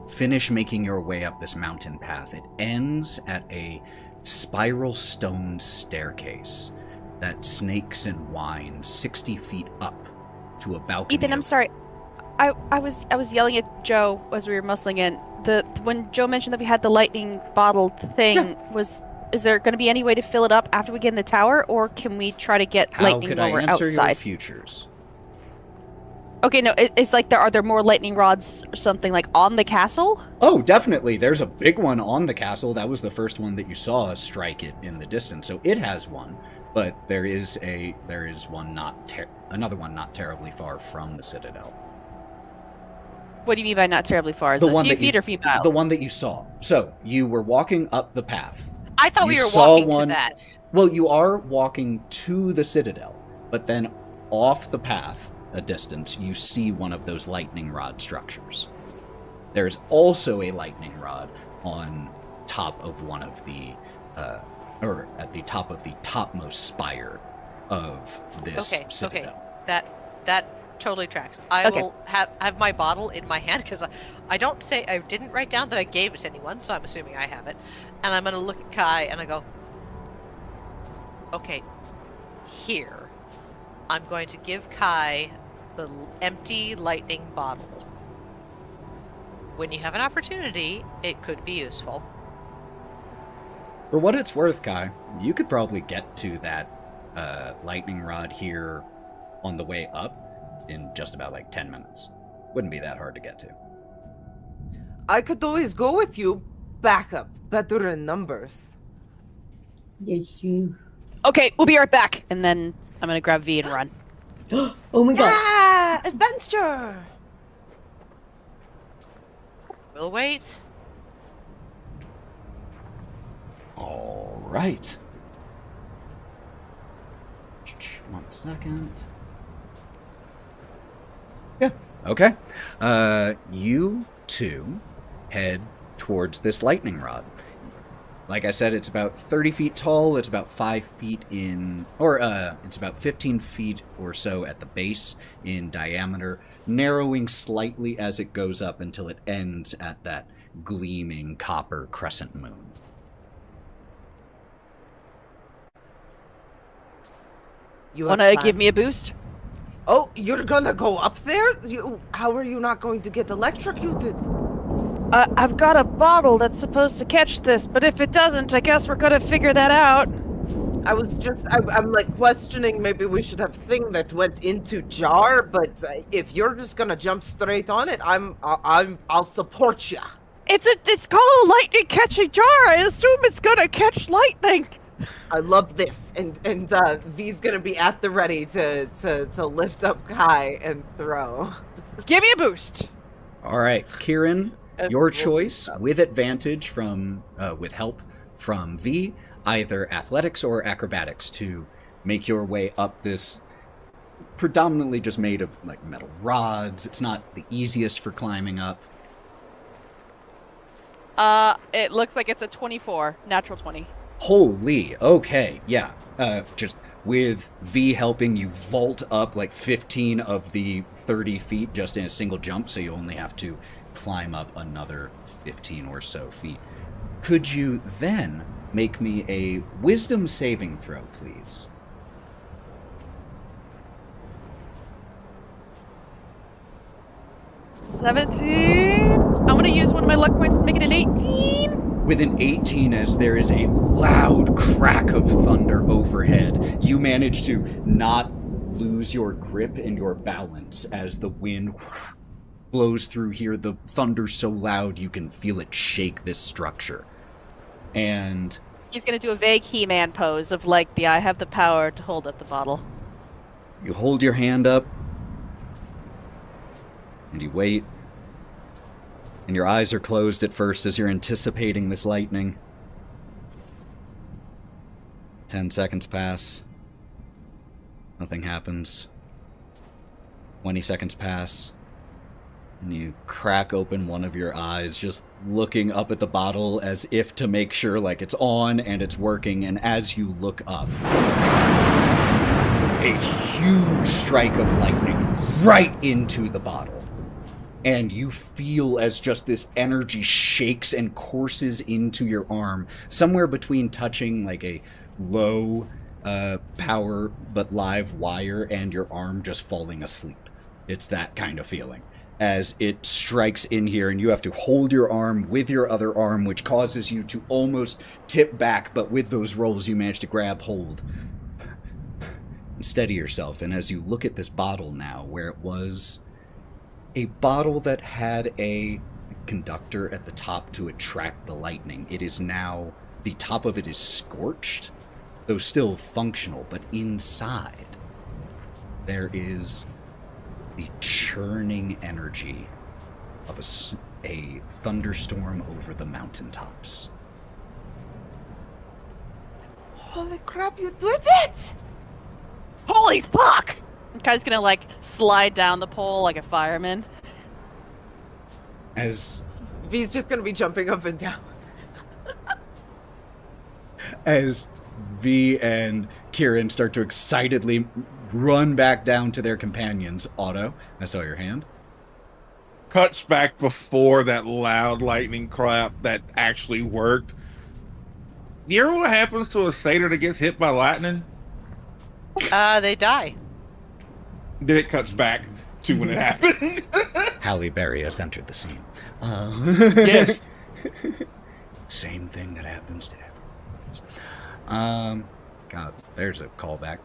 finish making your way up this mountain path, it ends at a spiral stone staircase that snakes and winds 60 feet up to a balcony. Ethan, I'm of- sorry. I was yelling at Joe as we were muscling in. When Joe mentioned that we had the lightning bottle thing, is there going to be any way to fill it up after we get in the tower, or can we try to get How lightning could while I we're answer your outside? futures? Okay, no, it's like are there more lightning rods or something like on the castle? Oh, definitely. There's a big one on the castle. That was the first one that you saw strike it in the distance. So it has one, but there is one another one not terribly far from the citadel. What do you mean by not terribly far? Is The it a one few that you- feet or few miles? The one that you saw. So you were walking up the path. I thought You we were saw walking one- to that. Well, you are walking to the citadel, but then off the path a distance, you see one of those lightning rod structures. There's also a lightning rod on top of one of the, or at the top of the topmost spire of this Okay, citadel. That totally tracks. I Okay. will have my bottle in my hand because I didn't write down that I gave it to anyone, so I'm assuming I have it. And I'm gonna look at Kai and I go, okay, here. I'm going to give Kai the empty lightning bottle. When you have an opportunity, it could be useful. For what it's worth, Kai, you could probably get to that lightning rod here on the way up in just about like 10 minutes. Wouldn't be that hard to get to. I could always go with you, backup better in numbers. Yes, you. Okay, we'll be right back. And then I'm gonna grab V and run. Oh my god. Ah, adventure! We'll wait. All right. 1 second. Yeah. Okay. You two head towards this lightning rod. Like I said, it's about 30 feet tall. It's about 5 feet in, or it's about 15 feet or so at the base in diameter, narrowing slightly as it goes up until it ends at that gleaming copper crescent moon. You Wanna give me a boost? Oh, you're gonna go up there? How are you not going to get electrocuted? I've got a bottle that's supposed to catch this, but if it doesn't, I guess we're gonna figure that out. I'm like questioning maybe we should have thing that went into jar, but if you're just gonna jump straight on it, I'll support you. It's called a lightning catching jar. I assume it's gonna catch lightning. I love this, and V's gonna be at the ready to lift up high and throw. Give me a boost. All right, Kieren, your choice with advantage from, with help from V, either athletics or acrobatics to make your way up this predominantly just made of like metal rods. It's not the easiest for climbing up. It looks like it's a 24, natural 20. Holy, okay, yeah. Just with V helping you vault up like 15 of the 30 feet just in a single jump, so you only have to climb up another 15 or so feet. Could you then make me a wisdom saving throw, please? $17. I'm gonna use one of my luck points to make it an 18. With an 18, as there is a loud crack of thunder overhead, you manage to not lose your grip and your balance as the wind blows through here. The thunder's so loud you can feel it shake this structure. And He's gonna do a vague He-Man pose of like the I have the power to hold up the bottle. you hold your hand up, and you wait. And your eyes are closed at first as you're anticipating this lightning. 10 seconds pass. Nothing happens. 20 seconds pass. And you crack open one of your eyes, just looking up at the bottle as if to make sure like it's on and it's working. And as you look up, a huge strike of lightning right into the bottle. And you feel as just this energy shakes and courses into your arm, somewhere between touching like a low power but live wire and your arm just falling asleep. It's that kind of feeling. As it strikes in here and you have to hold your arm with your other arm, which causes you to almost tip back, but with those rolls you manage to grab hold and steady yourself. And as you look at this bottle now, where it was a bottle that had a conductor at the top to attract the lightning, it is now, the top of it is scorched, though still functional, but inside there is the churning energy of a thunderstorm over the mountaintops. Holy crap, you did it! Holy fuck! Kai's gonna like slide down the pole like a fireman. As V's just gonna be jumping up and down. as V and Kieren start to excitedly run back down to their companions. Otto, I saw your hand. Cuts back before that loud lightning clap that actually worked. You ever what happens to a satyr that gets hit by lightning? They die. Then it cuts back to when it happened. Halle Berry has entered the scene. Yes. Same thing that happens to everyone. God, there's a callback.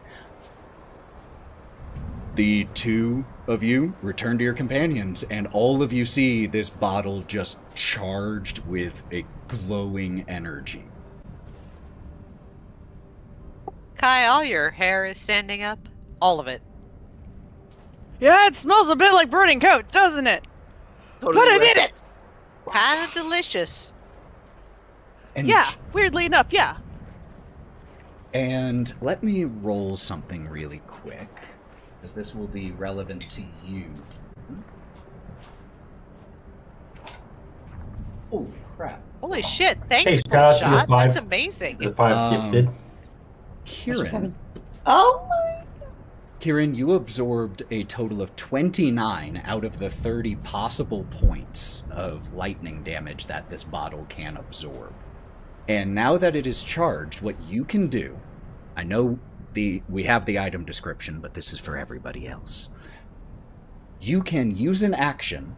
The two of you return to your companions, and all of you see this bottle just charged with a glowing energy. Kai, all your hair is standing up. All of it. Yeah, it smells a bit like burning coat, doesn't it? Totally But I right. did it! Kinda delicious. And Yeah, weirdly enough, yeah. And let me roll something really quick, because this will be relevant to you. Holy crap. Holy shit, thanks, Hey, for shout out to the shot. five- That's amazing. The 5 gifted. Kieren, Oh my! Kieren, you absorbed a total of 29 out of the 30 possible points of lightning damage that this bottle can absorb. And now that it is charged, what you can do, I know we have the item description, but this is for everybody else. You can use an action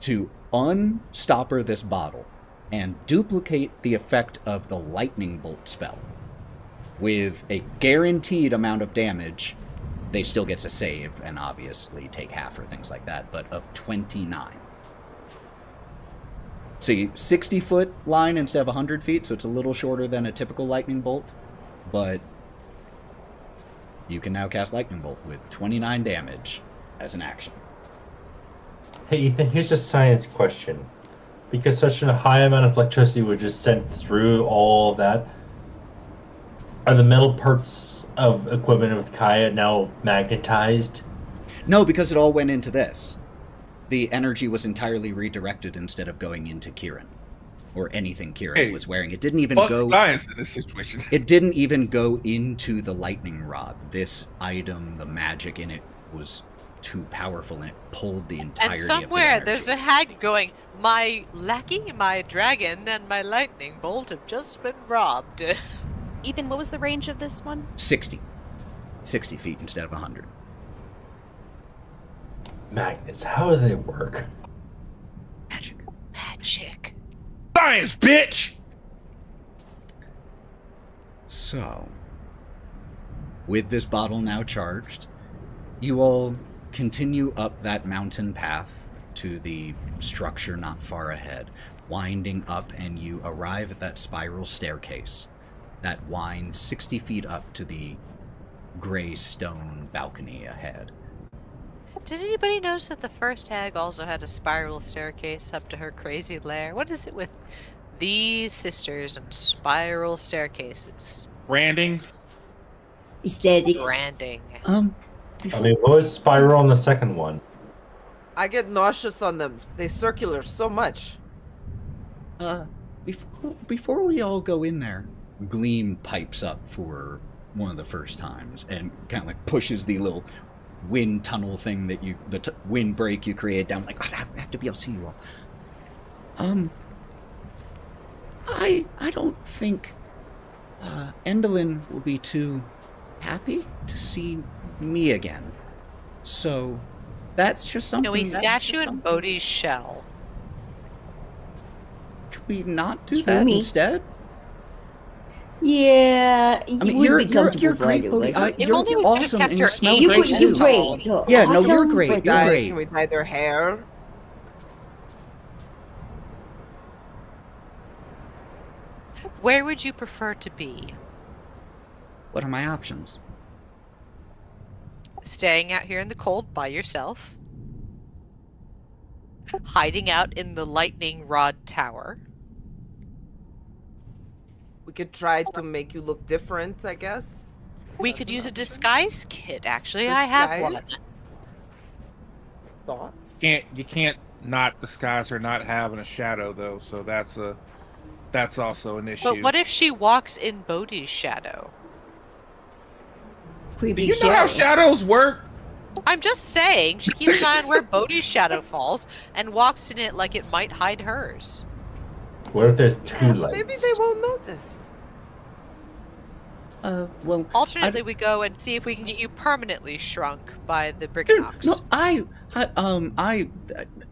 to unstopper this bottle and duplicate the effect of the lightning bolt spell with a guaranteed amount of damage. They still get to save and obviously take half or things like that, but of 29. See, 60-foot line instead of 100 feet, so it's a little shorter than a typical lightning bolt, but you can now cast lightning bolt with 29 damage as an action. Hey, Ethan, here's a science question. Because such a high amount of electricity was just sent through all of that, are the metal parts of equipment with Kaya now magnetized? No, because it all went into this. The energy was entirely redirected instead of going into Kieren. Or anything Kieren was wearing. It didn't even Fuck go... science in this situation. It didn't even go into the lightning rod. This item, the magic in it, was too powerful, and it pulled the entirety And somewhere of the energy. there's a hag going, my lackey, my dragon, and my lightning bolt have just been robbed. Ethan, what was the range of this one? 60. 60 feet instead of 100. Magnets, how do they work? Magic. Magic. Science, bitch! So, with this bottle now charged, you all continue up that mountain path to the structure not far ahead, winding up, and you arrive at that spiral staircase that winds 60 feet up to the gray stone balcony ahead. Did anybody notice that the first hag also had a spiral staircase up to her crazy lair? What is it with these sisters and spiral staircases? Branding. Aesthetics. Branding. I mean, what was Spiral on the second one? I get nauseous on them. They circular so much. Before we all go in there, Gleam pipes up for one of the first times and kind of like pushes the little wind tunnel thing that wind break you create down. Like, I have to be able to see you all. I don't think Endelyn will be too happy to see me again. So that's just something. Can we stash you in Bodie's shell? Could we not do Show that me. instead? Yeah, I mean, you're great, Bodie. If You're only we could've awesome, kept and you her smell eight great inches too. tall. You're Yeah, no, awesome, you're great. but- You're Dye, great. can we dye their hair? Where would you prefer to be? What are my options? Staying out here in the cold by yourself? Hiding out in the lightning rod tower? We could try to make you look different, I guess. We could use a disguise kit, actually. I have one. Disguise? Thoughts? You can't not disguise her not having a shadow though, so that's also an issue. But what if she walks in Bodhi's shadow? Do Creepy you know how shadow. shadows work? I'm just saying, she keeps an eye on where Bodhi's shadow falls and walks in it like it might hide hers. What if there's two lights? Maybe they won't notice. Well, Alternately, we go and see if we can get you permanently shrunk by the Brigand Ox.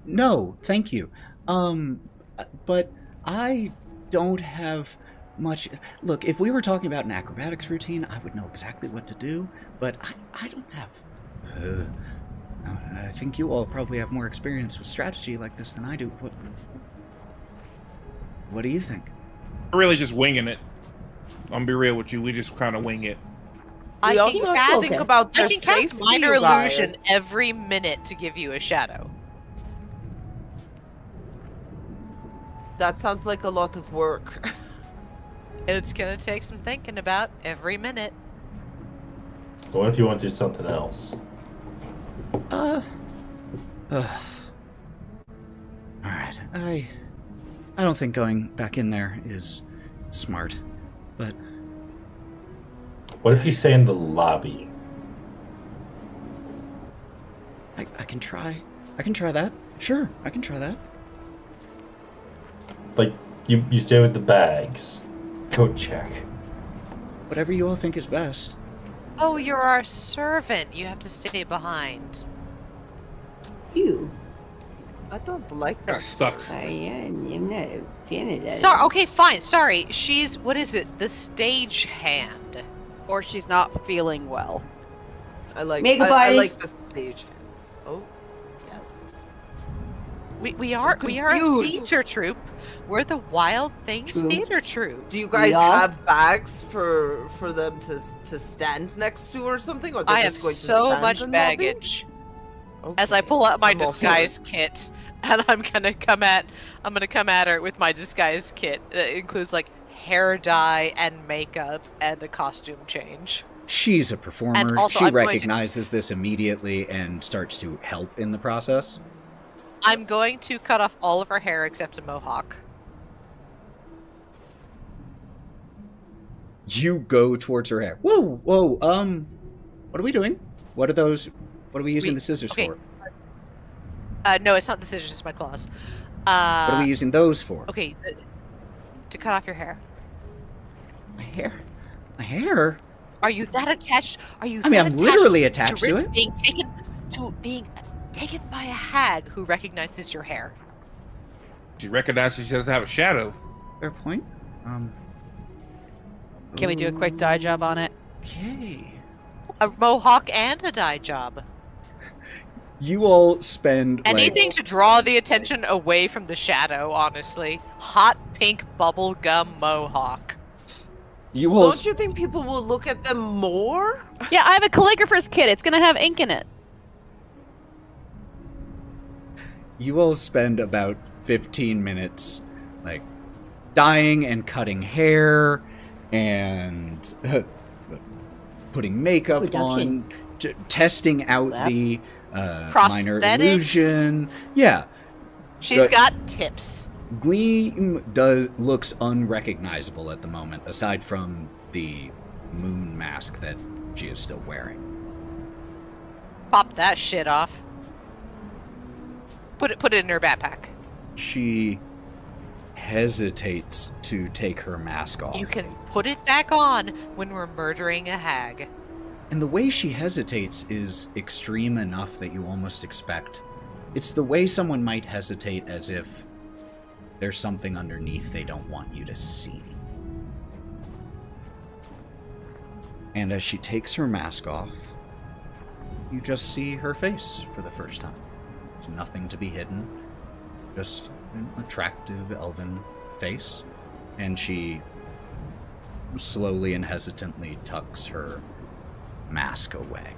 No, thank you. But I don't have much. Look, if we were talking about an acrobatics routine, I would know exactly what to do, but I don't have I think you all probably have more experience with strategy like this than I do. What do you think? We're really just winging it. I'm gonna be real with you. We just kind of wing it. I We can also cast, think about I their can cast safety, minor you guys. illusion every minute to give you a shadow. That sounds like a lot of work. It's gonna take some thinking about every minute. What if you want to do something else? Alright, I don't think going back in there is smart, but What if you stay in the lobby? I can try. I can try that. Sure, I can try that. Like, you stay with the bags. Code check. Whatever you all think is best. Oh, you're our servant. You have to stay behind. You. I don't like Kind that. of sucks. I'm not a fan of that. Sorry. Okay, fine. Sorry. She's what is it? The stage hand. Or she's not feeling well. I like Makeup I like artist. the stage hand. Oh, yes. We are a confused. theater troupe. We're the Wild Things True. Theater Troupe. Do you guys Yeah. have bags for them to stand next to or something? Or they're I have just going to so stand much in the lobby? baggage. As I Okay. pull out my I'm all for disguise kit, and I'm gonna come at her with my disguise kit. It includes like hair dye and makeup and a costume change. She's a performer. And also, She I'm going to- recognizes this immediately and starts to help in the process. I'm going to cut off all of her hair except a mohawk. You go towards her hair. Whoa, whoa, what are we doing? What are those? What are we using the scissors okay. for? No, it's not the scissors, it's my claws. What are we using those for? Okay, to cut off your hair. My hair? My hair? Are you that attached? Are you? I mean, that I'm literally attached to risk it. being taken by a hag who recognizes your hair. She recognizes she doesn't have a shadow. Fair point. Can we do a quick dye job on it? Okay. A mohawk and a dye job. You all spend Anything to draw the attention away from the shadow, honestly. Hot pink bubblegum mohawk. You all Don't you think people will look at them more? Yeah, I have a calligrapher's kit. It's gonna have ink in it. You all spend about 15 minutes, like, dyeing and cutting hair and putting makeup Production. on, testing out Lab. the minor Prosthetics. illusion. Yeah, She's Good. got tips. Gleam looks unrecognizable at the moment, aside from the moon mask that she is still wearing. Pop that shit off. Put it in her backpack. She hesitates to take her mask off. You can put it back on when we're murdering a hag. And the way she hesitates is extreme enough that you almost expect. It's the way someone might hesitate as if there's something underneath they don't want you to see. And as she takes her mask off, you just see her face for the first time. There's nothing to be hidden, just an attractive elven face. And she slowly and hesitantly tucks her mask away.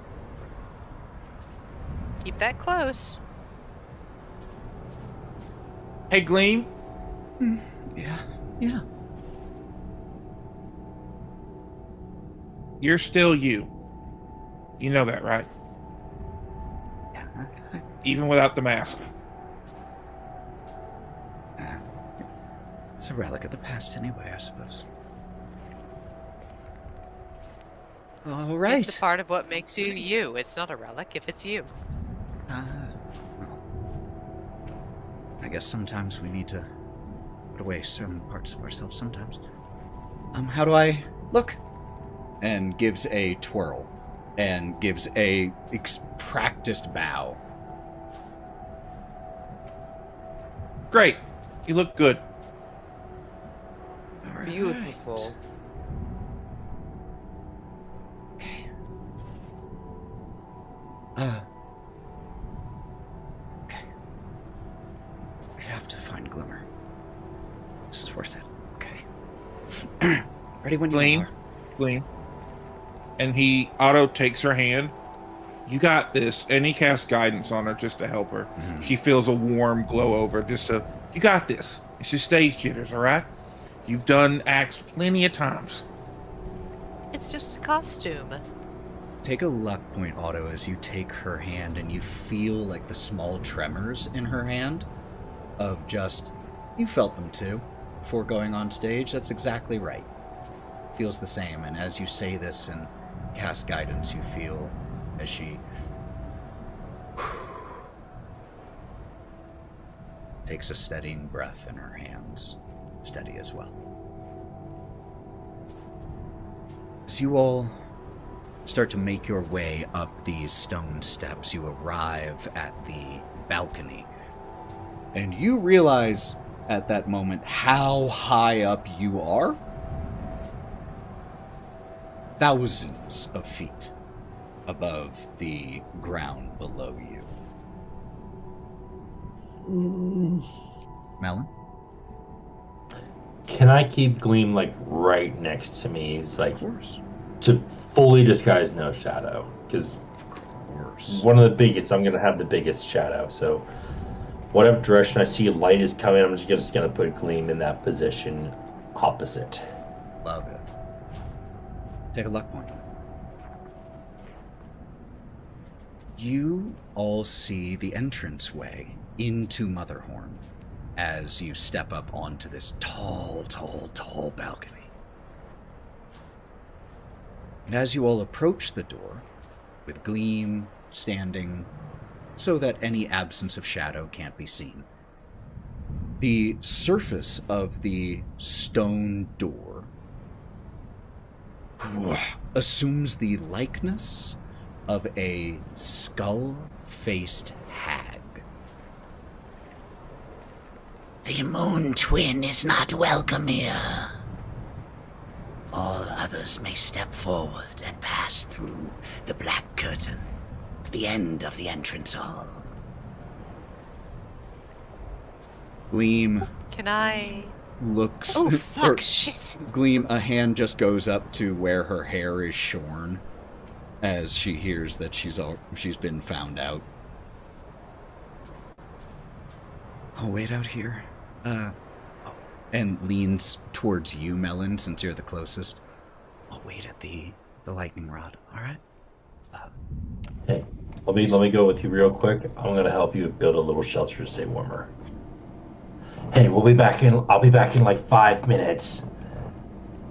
Keep that close. Hey, Gleam. Yeah. You're still you. You know that, right? Even without the mask. It's a relic of the past anyway, I suppose. All right. It's a part of what makes you you. It's not a relic if it's you. Well, I guess sometimes we need to put away certain parts of ourselves sometimes. How do I look? And gives a twirl and gives a practiced bow. Great. You look good. All right. Beautiful. Okay. This is worth it. Okay. Ready when you Gleam, are. Gleam. And Otto takes her hand. You got this. And he casts guidance on her just to help her. Mhm. She feels a warm glow over you got this. It's just stage jitters, all right? You've done acts plenty of times. It's just a costume. Take a luck point, Otto, as you take her hand and you feel like the small tremors in her hand of just, you felt them too before going on stage. That's exactly right. Feels the same. And as you say this and cast guidance, you feel as she takes a steadying breath and her hands steady as well. As you all start to make your way up these stone steps, you arrive at the balcony. And you realize at that moment how high up you are. Thousands of feet above the ground below you. Melon? Can I keep Gleam like right next to me? It's like Of course. to fully disguise no shadow, because Of course. one of the biggest, I'm gonna have the biggest shadow. So whatever direction I see light is coming, I'm just gonna put Gleam in that position opposite. Love it. Take a luck point. You all see the entranceway into Motherhorn as you step up onto this tall balcony. And as you all approach the door, with Gleam standing so that any absence of shadow can't be seen, the surface of the stone door assumes the likeness of a skull-faced hag. The Moon Twin is not welcome here. All others may step forward and pass through the black curtain at the end of the entrance hall. Gleam Can I? looks... Oh, or fuck, shit. Gleam, a hand just goes up to where her hair is shorn as she hears that she's been found out. I'll wait out here. And leans towards you, Melon, since you're the closest. I'll wait at the lightning rod, alright? Hey, let me go with you real quick. I'm gonna help you build a little shelter to stay warmer. Hey, I'll be back in like 5 minutes.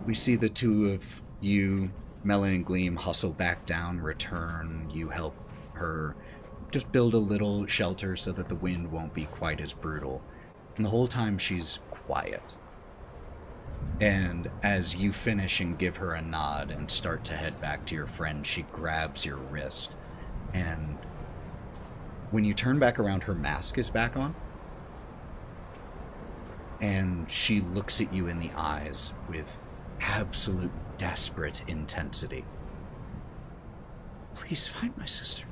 We see the two of you, Melon and Gleam, hustle back down, return. You help her just build a little shelter so that the wind won't be quite as brutal. And the whole time she's quiet. And as you finish and give her a nod and start to head back to your friend, she grabs your wrist. And when you turn back around, her mask is back on. And she looks at you in the eyes with absolute desperate intensity. Please find my sister.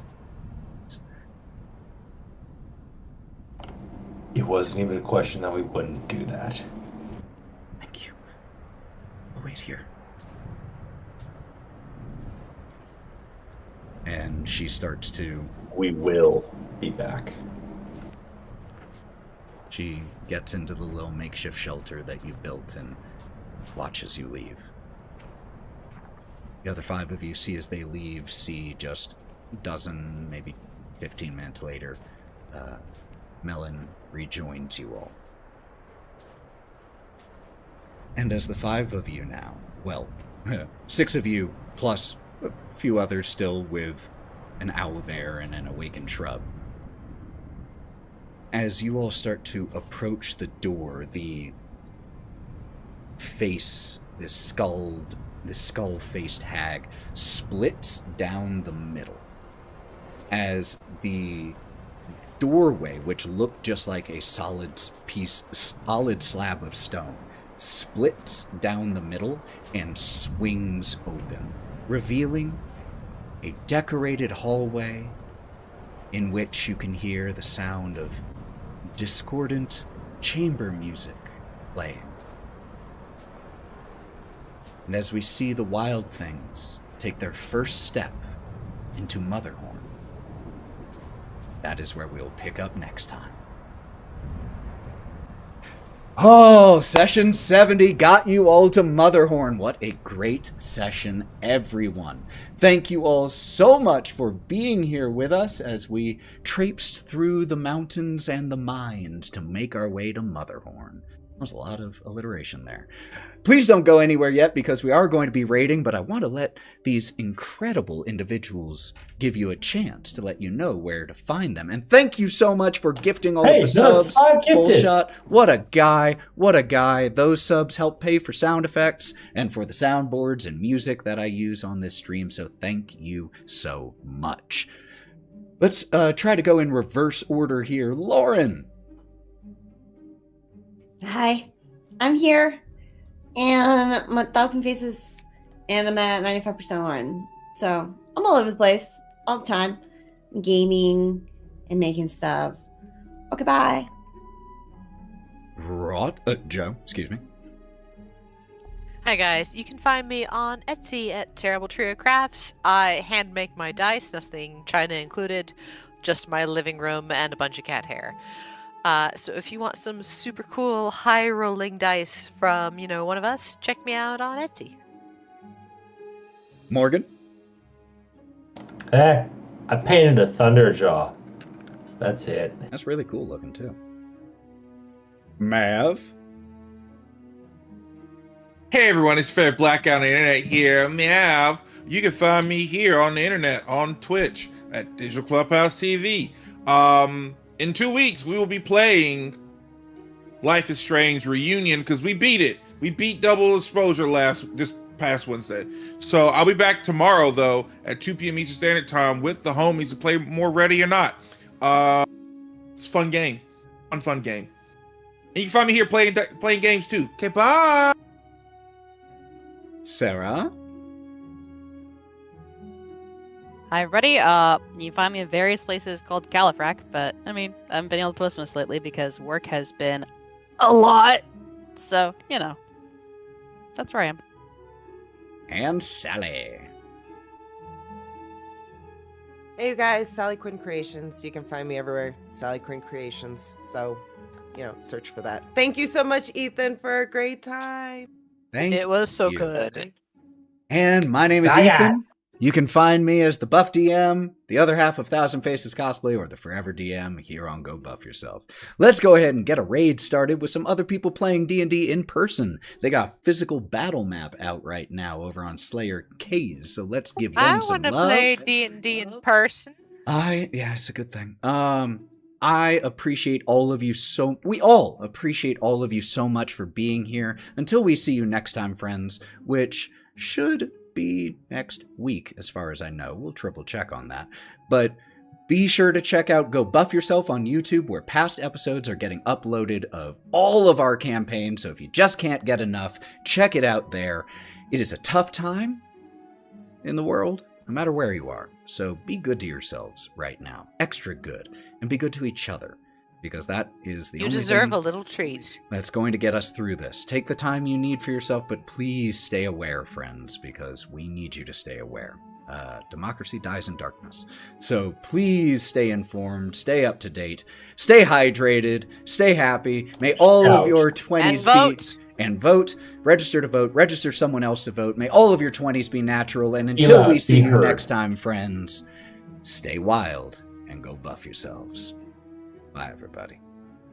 It wasn't even a question that we wouldn't do that. Thank you. I'll wait here. And she starts to... We will be back. She gets into the little makeshift shelter that you built and watches you leave. The other 5 of you see as they leave, see just a dozen, maybe 15 minutes later, Melon rejoins you all. And as the 5 of you now, well, 6 of you plus a few others still with an owlbear and an awakened shrub, as you all start to approach the door, the face, this skull-faced hag, splits down the middle as the doorway, which looked just like a solid slab of stone, splits down the middle and swings open, revealing a decorated hallway in which you can hear the sound of discordant chamber music playing and as we see the wild things take their first step into Motherhorn. That is where we'll pick up next time. Oh, session 70 got you all to Motherhorn. What a great session, everyone. Thank you all so much for being here with us as we traipsed through the mountains and the mines to make our way to Motherhorn. There's a lot of alliteration there. Please don't go anywhere yet because we are going to be raiding, but I want to let these incredible individuals give you a chance to let you know where to find them. And thank you so much for gifting all of the subs. Full shot. What a guy. What a guy. Those subs help pay for sound effects and for the soundboards and music that I use on this stream, so thank you so much. Let's try to go in reverse order here. Lauren. Hi, I'm here, and I'm 1,000 faces, and I'm at 95% Lauren. So I'm all over the place, all the time, gaming and making stuff. Okay, bye. Wraught, Joe, excuse me. Hi guys, you can find me on Etsy at Terrible Trio Crafts. I hand make my dice, nothing China included, just my living room and a bunch of cat hair. So if you want some super cool high-rolling dice from, one of us, check me out on Etsy. Morgan? I painted a Thunderjaw. That's it. That's really cool looking, too. Mav? Hey everyone, it's Fair Blackout on the internet here. Meow. You can find me here on the internet on Twitch at Digital Clubhouse TV. In 2 weeks, we will be playing Life is Strange Reunion because we beat it. We beat Double Exposure this past Wednesday. So I'll be back tomorrow, though, at 2 p.m. Eastern Standard Time with the homies to play more Ready or Not. It's a fun game. Fun game. And you can find me here playing games, too. Okay, bye! Sarah? Hi, everybody. You can find me in various places called Califrac, but I haven't been able to post much lately because work has been a lot. So, that's where I am. And Sally. Hey, you guys, Sally Quinn Creations. You can find me everywhere, Sally Quinn Creations. So, search for that. Thank you so much, Ethan, for a great time. It was so good. And my name is Ethan. You can find me as the Buff DM, the other half of Thousand Faces Cosplay, or the Forever DM here on Go Buff Yourself. Let's go ahead and get a raid started with some other people playing D&D in person. They got a physical battle map out right now over on Slayer K's, so let's give them some love. I want to play D&D in person. Yeah, it's a good thing. I appreciate all of you we all appreciate all of you so much for being here. Until we see you next time, friends, which should be next week, as far as I know. We'll triple check on that. But be sure to check out Go Buff Yourself on YouTube, where past episodes are getting uploaded of all of our campaigns. So if you just can't get enough, check it out there. It is a tough time in the world, no matter where you are. So be good to yourselves right now. Extra good. And be good to each other. Because that is the only thing you deserve a little treat. That's going to get us through this. Take the time you need for yourself, but please stay aware, friends, because we need you to stay aware. Democracy dies in darkness. So please stay informed, stay up to date, stay hydrated, stay happy. May all of your 20s vote. And vote. Register to vote. Register someone else to vote. May all of your 20s be natural. And until we see you next time, friends, stay wild and go buff yourselves. Bye, everybody.